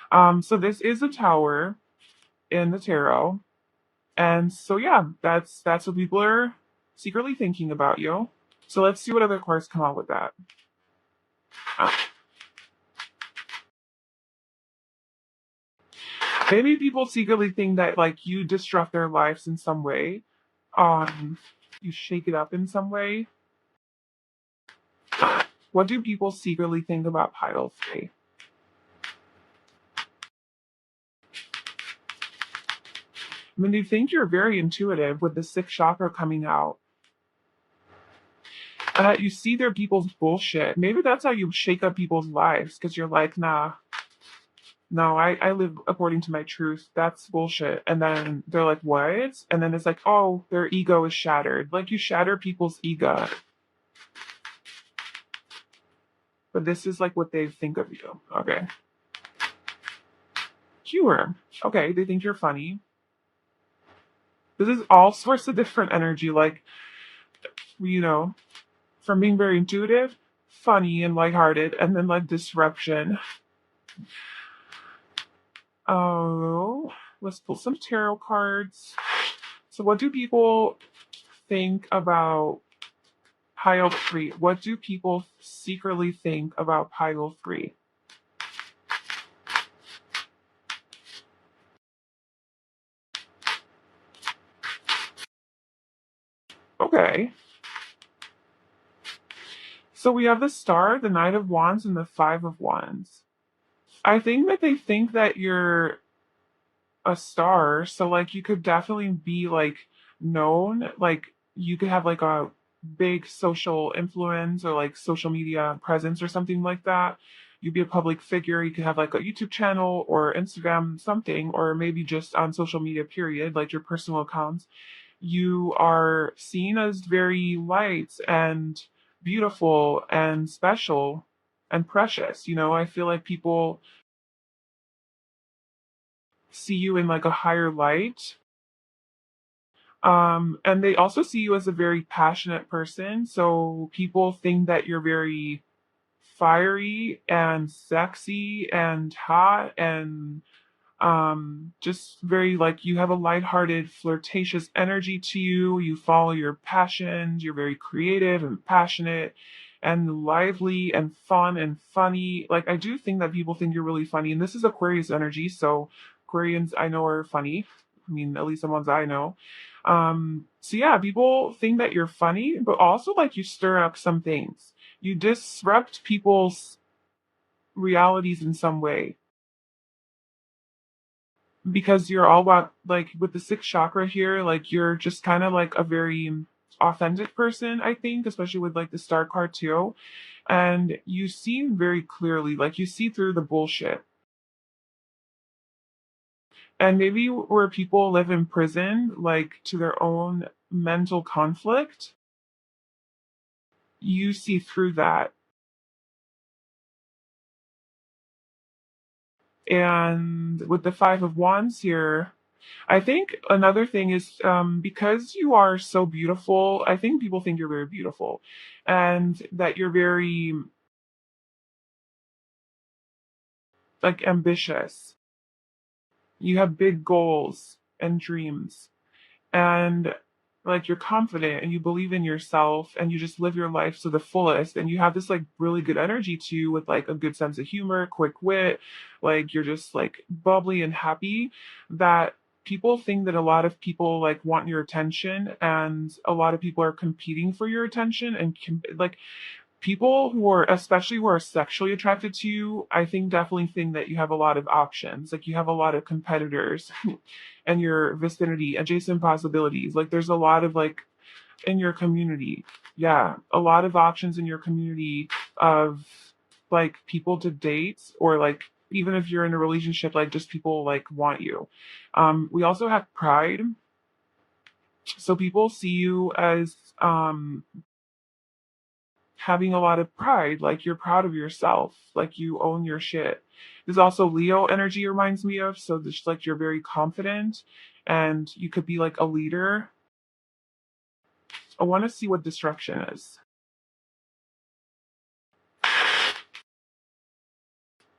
So this is a tower in the tarot. And so yeah, that's what people are secretly thinking about you. So let's see what other cards come out with that. Maybe people secretly think that like you disrupt their lives in some way. You shake it up in some way. What do people secretly think about pile 3? I mean, they think you're very intuitive with the 6th chakra coming out. You see their people's bullshit. Maybe that's how you shake up people's lives, because you're like, nah, no, I live according to my truth. That's bullshit. And then they're like, what? And then it's like, oh, their ego is shattered. Like you shatter people's ego. But this is like what they think of you. Okay. Humor. Okay, they think you're funny. This is all sorts of different energy. Like, from being very intuitive, funny, and lighthearted, and then like disruption. Oh, let's pull some tarot cards. So, what do people think about pile 3? What do people secretly think about pile 3? Okay. So we have the Star, the Knight of Wands, and the Five of Wands. I think that they think that you're a star, so like you could definitely be like known, like you could have like a big social influence or like social media presence or something like that. You'd be a public figure. You could have like a YouTube channel or Instagram something, or maybe just on social media period, like your personal accounts. You are seen as very light and beautiful and special and precious. I feel like people see you in like a higher light. And they also see you as a very passionate person. So people think that you're very fiery and sexy and hot and just very like you have a lighthearted, flirtatious energy to you. You follow your passions. You're very creative and passionate and lively and fun and funny. Like I do think that people think you're really funny, and this is Aquarius energy, so Aquarians I know are funny. I mean, at least the ones I know. So yeah, people think that you're funny, but also like you stir up some things. You disrupt people's realities in some way because you're all about like with the sixth chakra here, like you're just kind of like a very authentic person, I think, especially with like the star card too. And you see very clearly, like you see through the bullshit. And maybe where people live in prison, like to their own mental conflict, you see through that. And with the Five of Wands here, I think another thing is because you are so beautiful, I think people think you're very beautiful and that you're very like ambitious. You have big goals and dreams and like you're confident and you believe in yourself and you just live your life to the fullest and you have this like really good energy too with like a good sense of humor, quick wit, like you're just like bubbly and happy that people think that a lot of people like want your attention and a lot of people are competing for your attention and like people who are especially who are sexually attracted to you, I think definitely think that you have a lot of options. Like you have a lot of competitors in your vicinity, adjacent possibilities. Like there's a lot of like in your community. Yeah, a lot of options in your community of like people to date or like even if you're in a relationship, like just people like want you. We also have pride. So people see you as having a lot of pride, like you're proud of yourself, like you own your shit. There's also Leo energy reminds me of, so just like you're very confident and you could be like a leader. I want to see what destruction is.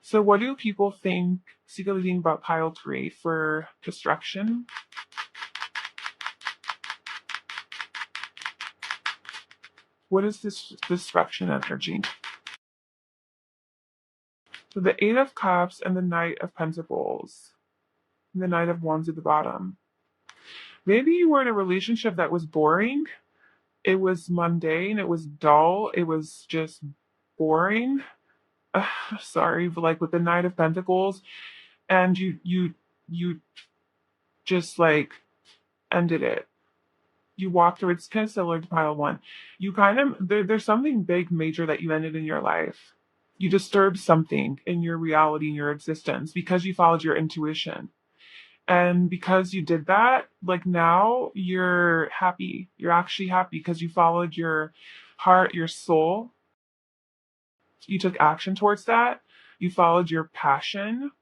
So what do people think, secretly think about pile 3 for destruction? What is this destruction energy? So the 8 of Cups and the Knight of Pentacles. And the Knight of Wands at the bottom. Maybe you were in a relationship that was boring. It was mundane. It was dull. It was just boring. Sorry, but like with the Knight of Pentacles, and you just like ended it. You walked through. It's kind of similar to pile 1. You kind of there's something big, major that you ended in your life. You disturbed something in your reality, in your existence, because you followed your intuition. And because you did that, like now you're happy. You're actually happy because you followed your heart, your soul. You took action towards that. You followed your passion.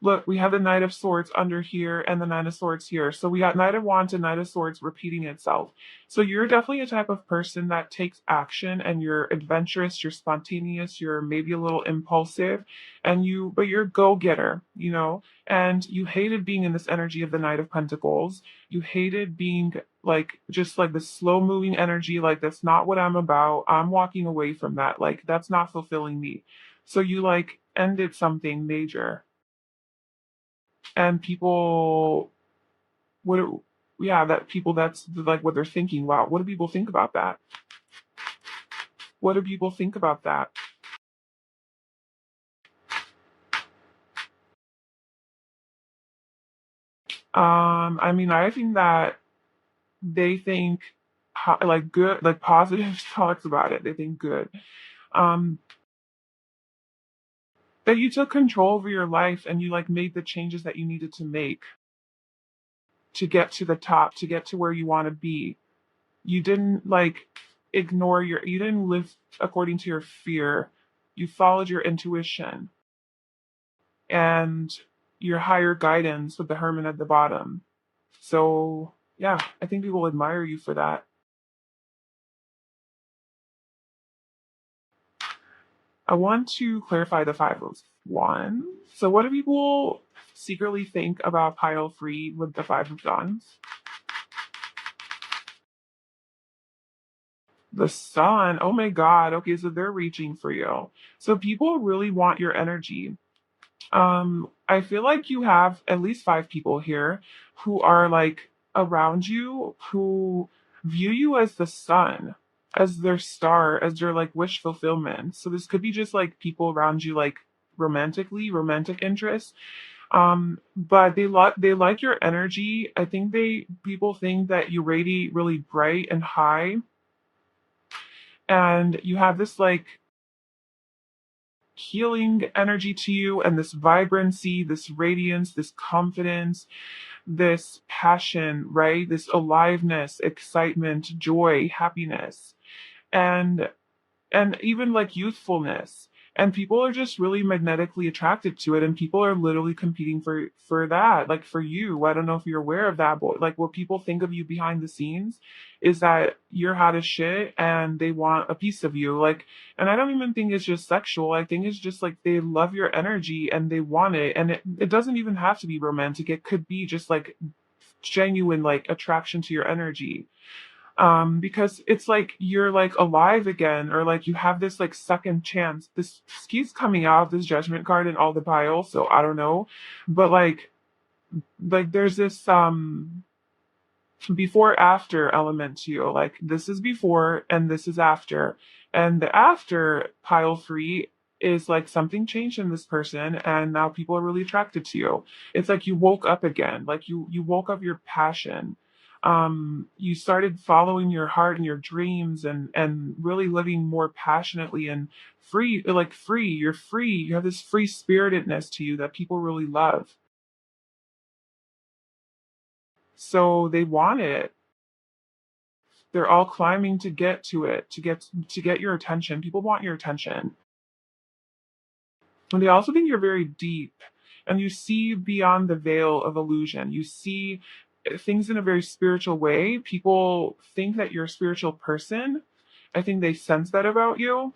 Look, we have the Knight of Swords under here and the Nine of Swords here. So we got Knight of Wands and Knight of Swords repeating itself. So you're definitely a type of person that takes action and you're adventurous, you're spontaneous, you're maybe a little impulsive, but you're a go-getter, you know? And you hated being in this energy of the Knight of Pentacles. You hated being like just like the slow moving energy, like that's not what I'm about. I'm walking away from that. Like that's not fulfilling me. So you like ended something major and people what yeah that people that's like what they're thinking. Wow, what do people think about that? What do people think about that? I mean, I think that they think like good, like positive thoughts about it. They think good. um that you took control over your life and you like made the changes that you needed to make to get to the top, to get to where you want to be. You didn't like you didn't live according to your fear. You followed your intuition and your higher guidance with the hermit at the bottom. So Yeah, I think people admire you for that. I want to clarify the Five of Wands. So, what do people secretly think about pile three with the Five of Wands? The Sun. Oh my God. Okay, so they're reaching for you. So, people really want your energy. I feel like you have at least five people here who are like around you who view you as the sun, as their star, as their like wish fulfillment. So this could be just like people around you like romantically, romantic interests. But they like your energy. I think they people think that you radiate really bright and high, and you have this like healing energy to you and this vibrancy, this radiance, this confidence, this passion, right? This aliveness, excitement, joy, happiness. And even like youthfulness, and people are just really magnetically attracted to it, and people are literally competing for that, like for you. I don't know if you're aware of that, but like what people think of you behind the scenes is that you're hot as shit and they want a piece of you, like. And I don't even think it's just sexual. I think it's just like they love your energy and they want it, and it doesn't even have to be romantic. It could be just like genuine like attraction to your energy, because it's like you're like alive again, or like you have this like second chance. This keeps coming out, this judgment card in all the piles, so I don't know. But like there's this before after element to you. Like this is before and this is after. And the after pile three is like something changed in this person and now people are really attracted to you. It's like you woke up again. Like you woke up your passion. You started following your heart and your dreams and really living more passionately and free, like free. You're free. You have this free spiritedness to you that people really love. So they want it. They're all climbing to get to it, to get your attention. People want your attention. And they also think you're very deep and you see beyond the veil of illusion. You see things in a very spiritual way. People think that you're a spiritual person. I think they sense that about you.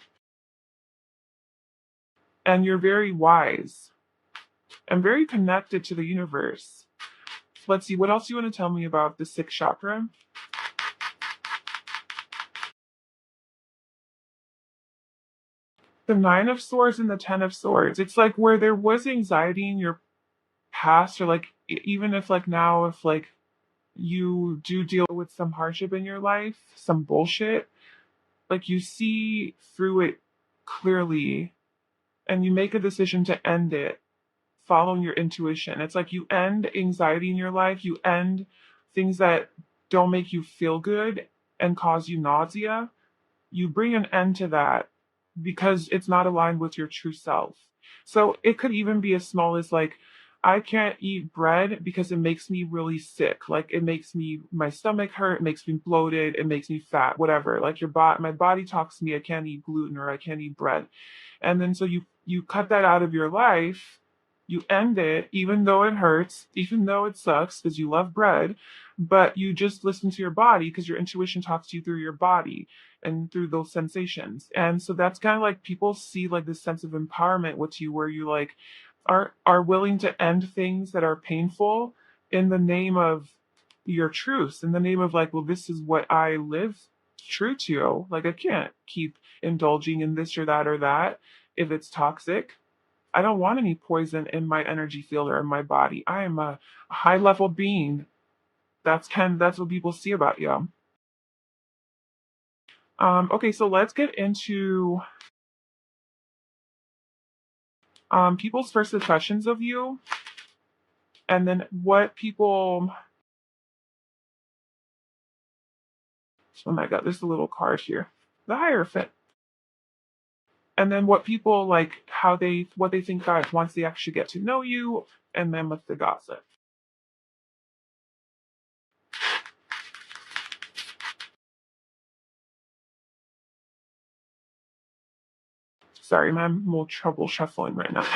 And you're very wise and very connected to the universe. Let's see, what else do you want to tell me about the sixth chakra? The Nine of Swords and the Ten of Swords. It's like where there was anxiety in your past, or like even if like now, if like you do deal with some hardship in your life, some bullshit, like you see through it clearly and you make a decision to end it following your intuition. It's like you end anxiety in your life, you end things that don't make you feel good and cause you nausea. You bring an end to that because it's not aligned with your true self. So it could even be as small as like, I can't eat bread because it makes me really sick. Like it makes me, my stomach hurt, it makes me bloated, it makes me fat, whatever. Like my body talks to me, I can't eat gluten or I can't eat bread. And then so you cut that out of your life, you end it, even though it hurts, even though it sucks because you love bread, but you just listen to your body because your intuition talks to you through your body and through those sensations. And so that's kind of like people see like this sense of empowerment with you, where you like are willing to end things that are painful in the name of your truth, in the name of like, well, this is what I live true to. Like I can't keep indulging in this or that or that if it's toxic. I don't want any poison in my energy field or in my body. I am a high level being. That's what people see about you. Okay, so let's get into people's first impressions of you, and then what people. Oh my God, there's a little card here. The Hierophant. And then what people like, what they think about once they actually get to know you, and then with the gossip. Sorry, I'm having more trouble shuffling right now.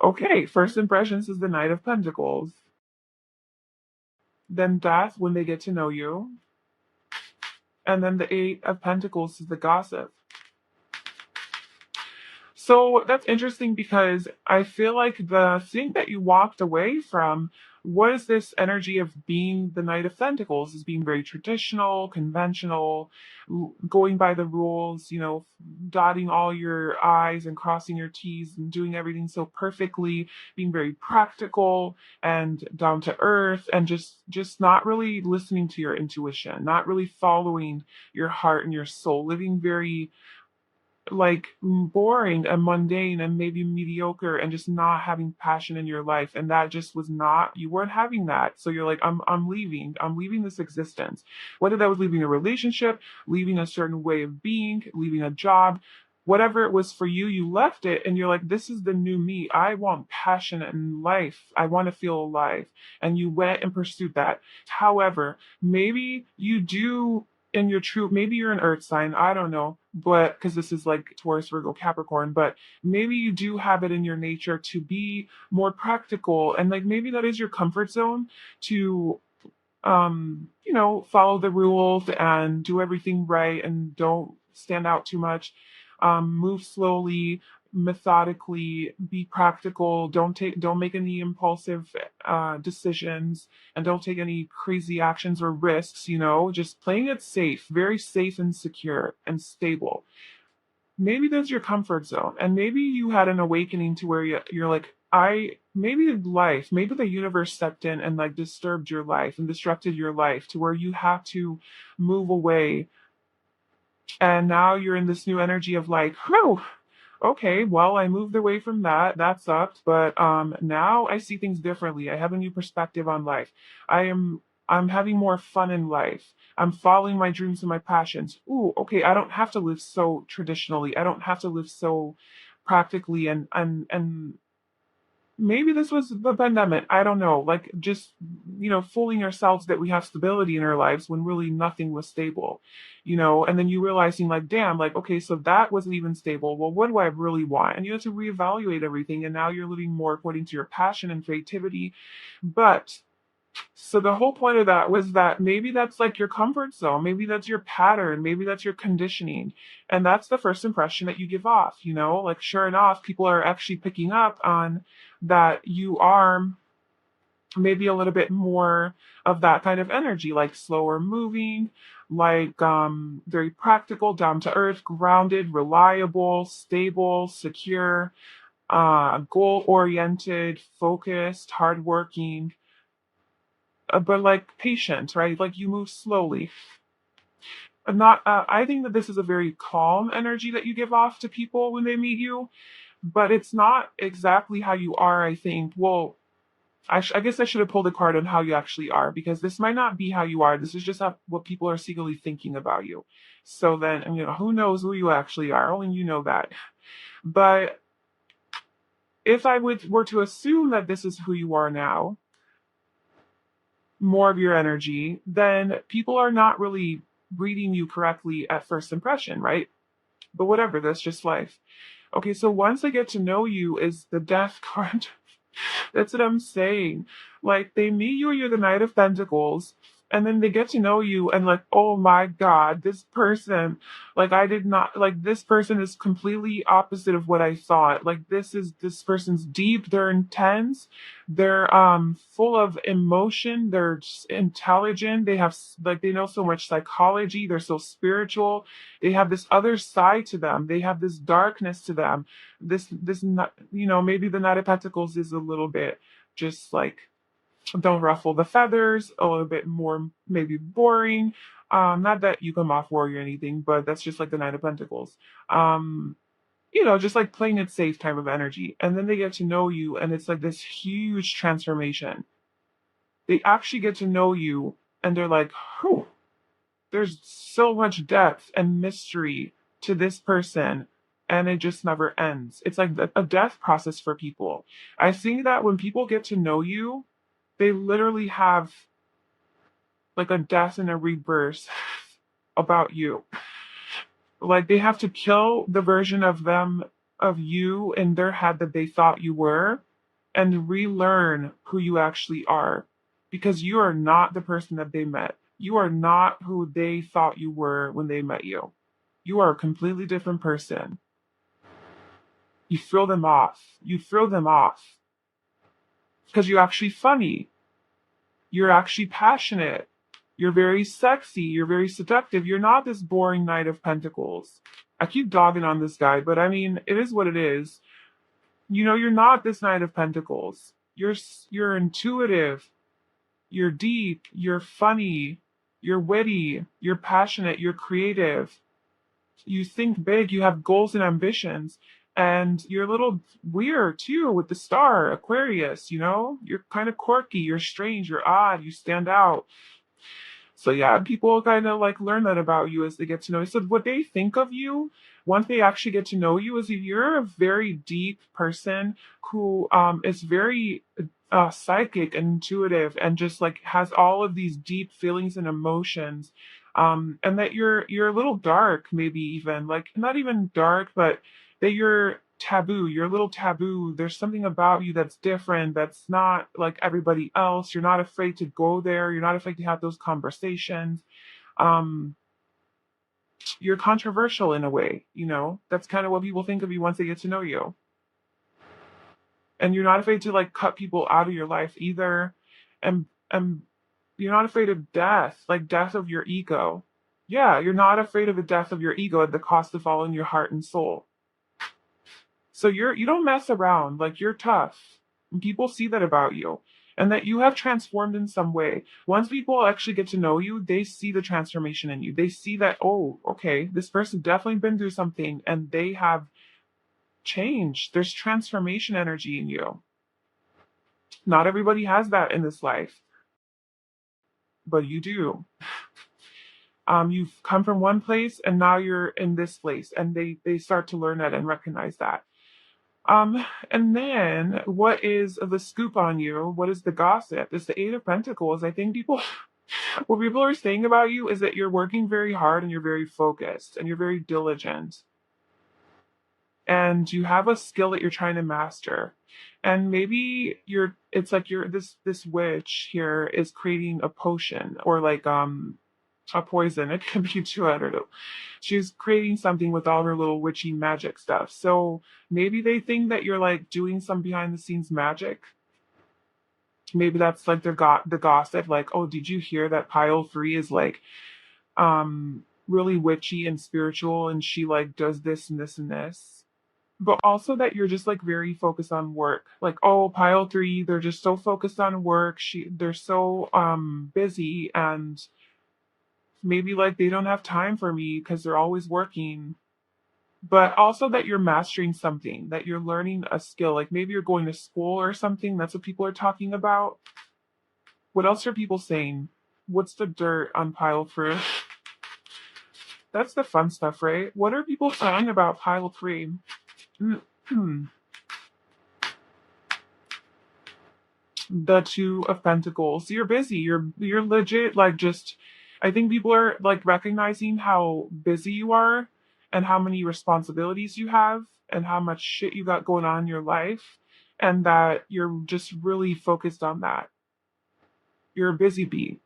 Okay, first impressions is the Knight of Pentacles. Then death when they get to know you. And then the Eight of Pentacles is the gossip. So that's interesting because I feel like the thing that you walked away from was this energy of being the Knight of Pentacles, is being very traditional, conventional, going by the rules, dotting all your I's and crossing your T's and doing everything so perfectly, being very practical and down to earth, and just not really listening to your intuition, not really following your heart and your soul, living very like boring and mundane and maybe mediocre and just not having passion in your life, and that just was not, you weren't having that, so you're like, I'm leaving this existence, whether that was leaving a relationship, leaving a certain way of being, leaving a job, whatever it was for you, you left it and you're like, this is the new me. I want passion in life. I want to feel alive. And you went and pursued that. However, maybe you do in your true, maybe you're an earth sign, I don't know, but because this is like Taurus, Virgo, Capricorn, but maybe you do have it in your nature to be more practical, and like maybe that is your comfort zone to follow the rules and do everything right and don't stand out too much. Move slowly, methodically, be practical. Don't make any impulsive decisions, and don't take any crazy actions or risks. Just playing it safe, very safe and secure and stable. Maybe that's your comfort zone, and maybe you had an awakening to where you're like, maybe the universe stepped in and like disturbed your life and disrupted your life to where you have to move away, and now you're in this new energy of like, whew, okay, well, I moved away from that. That sucked, but now I see things differently. I have a new perspective on life. I'm having more fun in life. I'm following my dreams and my passions. Ooh, okay, I don't have to live so traditionally. I don't have to live so practically, and maybe this was the pandemic. I don't know. Like just, fooling ourselves that we have stability in our lives when really nothing was stable, and then you realizing like, damn, like, okay, so that wasn't even stable. Well, what do I really want? And you have to reevaluate everything. And now you're living more according to your passion and creativity. But so the whole point of that was that maybe that's like your comfort zone. Maybe that's your pattern. Maybe that's your conditioning. And that's the first impression that you give off, like sure enough, people are actually picking up on that you are maybe a little bit more of that kind of energy, like slower moving, like very practical, down to earth, grounded, reliable, stable, secure, goal oriented, focused, hardworking, but like patient, right? Like you move slowly. Not, I think that this is a very calm energy that you give off to people when they meet you, but it's not exactly how you are, I think. Well, I guess I should have pulled a card on how you actually are, because this might not be how you are. This is just what people are secretly thinking about you. So then, who knows who you actually are? Only you know that. But if I were to assume that this is who you are now, more of your energy, then people are not really reading you correctly at first impression, right? But whatever, that's just life. Okay, so once they get to know you is the death card. That's what I'm saying. Like they meet you, you're the Knight of Pentacles, and then they get to know you and like, oh my God, this person, like I did not like this person is completely opposite of what I thought. Like this person's deep, they're intense, they're full of emotion, they're just intelligent, they have like they know so much psychology, they're so spiritual, they have this other side to them, they have this darkness to them, this not, maybe the Knight of Pentacles is a little bit just like don't ruffle the feathers, a little bit more maybe boring. Not that you come off worry or anything, but that's just like the Knight of Pentacles. Just like playing it safe type of energy. And then they get to know you, and it's like this huge transformation. They actually get to know you, and they're like, whew, there's so much depth and mystery to this person, and it just never ends. It's like a death process for people. I think that when people get to know you, they literally have like a death and a rebirth about you. Like they have to kill the version of them, of you in their head that they thought you were, and relearn who you actually are, because you are not the person that they met. You are not who they thought you were when they met you. You are a completely different person. You throw them off. You throw them off because you're actually funny. You're actually passionate. You're very sexy. You're very seductive. You're not this boring Knight of Pentacles. I keep dogging on this guy, but I mean, it is what it is. You know, you're not this Knight of Pentacles. You're intuitive. You're deep. You're funny. You're witty. You're passionate. You're creative. You think big. You have goals and ambitions. And you're a little weird too with the star, Aquarius, you know? You're kind of quirky. You're strange. You're odd. You stand out. So yeah, people kind of like learn that about you as they get to know you. So what they think of you once they actually get to know you is that you're a very deep person who is very psychic and intuitive and just like has all of these deep feelings and emotions. And that you're a little dark, maybe even like not even dark, but that you're taboo. You're a little taboo. There's something about you that's different, that's not like everybody else. You're not afraid to go there. You're not afraid to have those conversations. Um, you're controversial in a way, you know? That's kind of what people think of you once they get to know you. And you're not afraid to like cut people out of your life either. And you're not afraid of death, like death of your ego. Yeah, you're not afraid of the death of your ego at the cost of following your heart and soul. So you don't mess around, like you're tough. And people see that about you. And that you have transformed in some way. Once people actually get to know you, they see the transformation in you. They see that, oh, okay, this person definitely been through something and they have changed. There's transformation energy in you. Not everybody has that in this life, but you do. You've come from one place and now you're in this place, and they start to learn that and recognize that. And then what is the scoop on you? What is the gossip? It's the Eight of Pentacles. I think people, what people are saying about you is that you're working very hard and you're very focused and you're very diligent. And you have a skill that you're trying to master. And maybe it's like this witch here is creating a potion or like, a poison. It can be too, I don't know. She's creating something with all her little witchy magic stuff. So maybe they think that you're like doing some behind the scenes magic. Maybe that's like the gossip, like, oh, did you hear that pile 3 is like really witchy and spiritual and she like does this and this and this. But also that you're just like very focused on work. Like, oh, pile 3, they're just so focused on work. They're so busy, and maybe like they don't have time for me because they're always working. But also that you're mastering something, that you're learning a skill, like maybe you're going to school or something. That's what people are talking about. What else are people saying? What's the dirt on pile 3? That's the fun stuff, right? What are people saying about pile 3? The Two of Pentacles. You're busy. You're legit like just, I think people are like recognizing how busy you are and how many responsibilities you have and how much shit you got going on in your life, and that you're just really focused on that. You're a busy bee.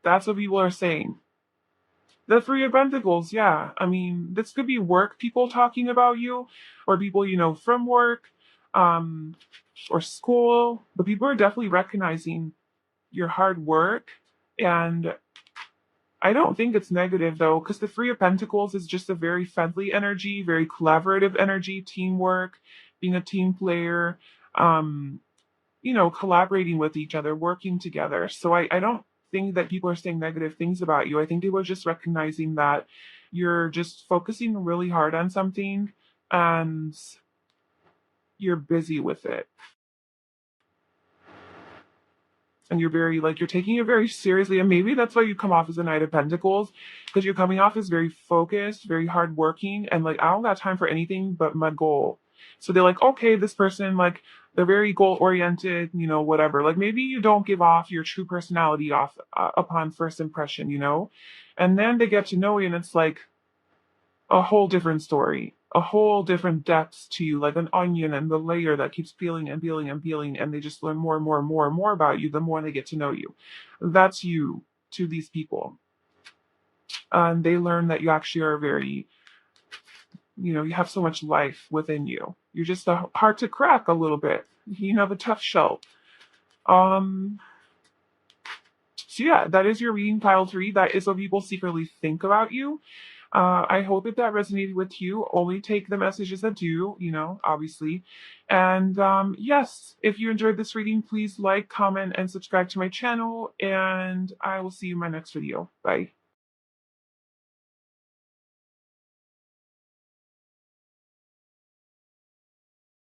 That's what people are saying. The Three of Pentacles, yeah. I mean, this could be work people talking about you, or people you know from work, um, or school. But people are definitely recognizing your hard work. And I don't think it's negative though, because the Three of Pentacles is just a very friendly energy, very collaborative energy, teamwork, being a team player, um, collaborating with each other, working together. So I don't think that people are saying negative things about you. I think people are just recognizing that you're just focusing really hard on something and you're busy with it. And you're very like you're taking it very seriously, and maybe that's why you come off as a Knight of Pentacles, because you're coming off as very focused, very hardworking, and like I don't got time for anything but my goal. So they're like, okay, this person, like, they're very goal oriented, whatever. Like maybe you don't give off your true personality off upon first impression, and then they get to know you and it's like a whole different story. a whole different depths to you, like an onion, and the layer that keeps peeling and peeling and peeling, and they just learn more and more and more and more about you the more they get to know you. That's you to these people. And they learn that you actually are very, you have so much life within you. You're just hard to crack a little bit. You have a tough shell. Um, so yeah, that is your reading pile 3. That is what people secretly think about you. I hope that resonated with you. Only take the messages that do, obviously. And yes, if you enjoyed this reading, please like, comment, and subscribe to my channel. And I will see you in my next video. Bye.